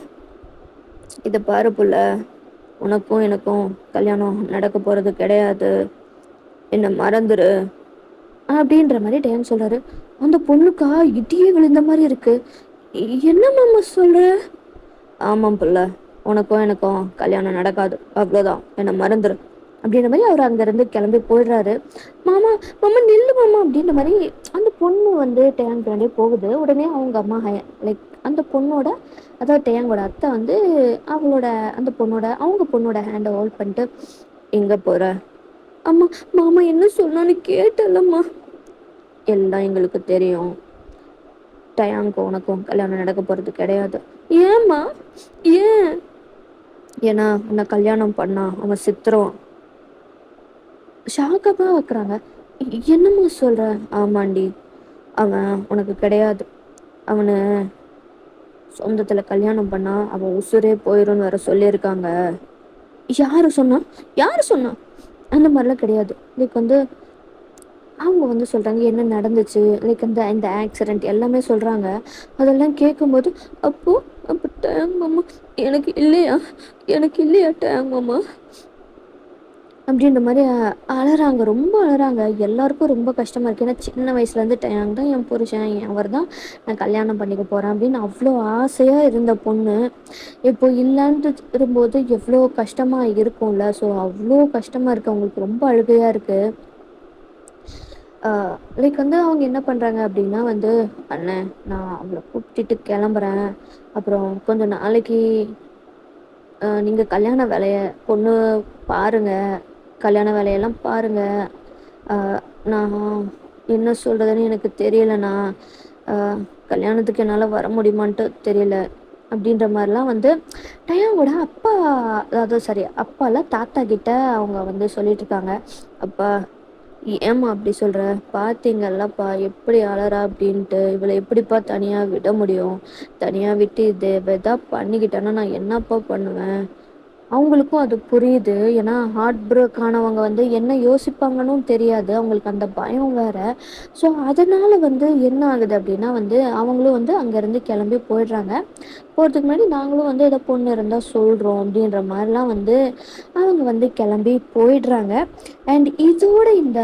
Speaker 1: இதை பாரு புள்ள, உனக்கும் எனக்கும் கல்யாணம் நடக்க போகிறது கிடையாது, என்னை மறந்துரு அப்படின்ற மாதிரி டேன் சொல்கிறாரு. அந்த பொண்ணுக்கா இடியே விழுந்த மாதிரி இருக்கு. என்ன மாமா சொல்கிற? ஆமாம் புள்ள, உனக்கும் எனக்கும் கல்யாணம் நடக்காது, அவ்வளோதான், என்னை மறந்துரு. அப்படின்ற மாதிரி அவர் அங்கேருந்து கிளம்பி போயிடுறாரு. மாமா மாமா நில்லு மாமா அப்படின்ற மாதிரி அந்த பொண்ணு வந்து டேங்க் பின்னாடியே போகுது. உடனே அவங்க அம்மா லைக் அந்த பொண்ணோட, அதாவது டேங்கோட அத்தை வந்து அவங்களோட அந்த பொண்ணோட அவங்க பொண்ணோட ஹேண்டை ஹோல்ட் பண்ணிட்டு, எங்கே போகிற? அம்மா மாமா என்ன சொன்னான்னு கேட்டலம்மா. எல்லாம் எங்களுக்கு தெரியும், டயாங்க்கும் உனக்கும் கல்யாணம் நடக்க போகிறது கிடையாது. ஏம்மா? ஏன்? ஏன்னா உன்னை கல்யாணம் பண்ணா அவன் சித்திரம். ஷாக்காக தான் வைக்கிறாங்க. என்னம்மா சொல்கிற? ஆமாண்டி, அவன் உனக்கு கிடையாது. அவனை சொந்தத்தில் கல்யாணம் பண்ணா அவன் உசுரே போயிடும்னு வேற சொல்லியிருக்காங்க. யாரு சொன்னா? யாரு சொன்னா? அந்த மாதிரிலாம் கிடையாது. லைக் வந்து அவங்க வந்து சொல்கிறாங்க என்ன நடந்துச்சு, லைக் இந்த இந்த ஆக்சிடெண்ட் எல்லாமே சொல்கிறாங்க. அதெல்லாம் கேட்கும்போது, அப்போ அப்போ டேங் மாமா எனக்கு இல்லையா, எனக்கு இல்லையா டேங் மாமா அப்படின்ற மாதிரி அழறாங்க, ரொம்ப அழறாங்க. எல்லாருக்கும் ரொம்ப கஷ்டமாக இருக்குது. ஏன்னா சின்ன வயசுலேருந்து டேங் தான் என் புருஷன், அவர் தான் நான் கல்யாணம் பண்ணிக்க போகிறேன் அப்படின்னு அவ்வளோ ஆசையாக இருந்த பொண்ணு இப்போ இல்லைன்ட்டு இருக்கும்போது எவ்வளோ கஷ்டமாக இருக்கும்ல. ஸோ அவ்வளோ கஷ்டமாக இருக்குது, அவங்களுக்கு ரொம்ப அழுகையாக இருக்குது. லைக் வந்து அவங்க என்ன பண்ணுறாங்க அப்படின்னா வந்து, அண்ணன் நான் அவளை கூப்பிட்டுட்டு கிளம்புறேன், அப்புறம் கொஞ்சம் நாளைக்கு நீங்கள் கல்யாண வேலையை பொண்ணு பாருங்கள், கல்யாண வேலையெல்லாம் பாருங்கள். நான் என்ன சொல்கிறதுன்னு எனக்கு தெரியலண்ணா, ஆஹ் கல்யாணத்துக்கு என்னால் வர முடியுமான்ட்டு தெரியல அப்படின்ற மாதிரிலாம் வந்து டயாவோட அப்பா, அதாவது சரி அப்பால தாத்தா கிட்ட அவங்க வந்து சொல்லிட்டு இருக்காங்க. அப்பா ஏம்மா அப்படி சொல்கிற? பார்த்தீங்கல்லப்பா எப்படி அழறா அப்படின்ட்டு, இவளை எப்படிப்பா தனியாக விட முடியும்? தனியாக விட்டு இது எதாவது பண்ணிக்கிட்டேன்னா நான் என்னப்பா பண்ணுவேன்? அவங்களுக்கும் அது புரியுது. ஏன்னா ஹார்ட் பிரேக் ஆனவங்க வந்து என்ன யோசிப்பாங்கன்னு தெரியாது. அவங்களுக்கு அந்த பயம் வேற. ஸோ அதனால வந்து என்ன ஆகுது அப்படின்னா வந்து அவங்களும் வந்து அங்கேருந்து கிளம்பி போயிடுறாங்க. போகிறதுக்கு முன்னாடி நாங்களும் வந்து ஏதோ பொண்ணு இருந்தால் சொல்கிறோம் அப்படின்ற மாதிரிலாம் வந்து அவங்க வந்து கிளம்பி போயிடுறாங்க. அண்ட் இதோட இந்த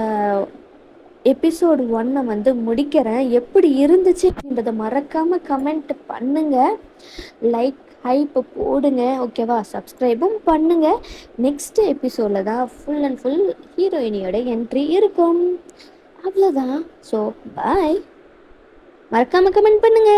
Speaker 1: எபிசோடு 1 வந்து முடிக்கிறேன். எப்படி இருந்துச்சு அப்படின்றத மறக்காமல் கமெண்ட் பண்ணுங்க, லைக் ஹைப் போடுங்க, ஓகேவா? சப்ஸ்கிரைபும் பண்ணுங்க. நெக்ஸ்ட் எபிசோடில் தான் ஃபுல் அண்ட் ஃபுல் ஹீரோயினியோட என்ட்ரி இருக்கும். அவ்வளோதான். ஸோ பாய், மறக்காமல் கமெண்ட் பண்ணுங்க.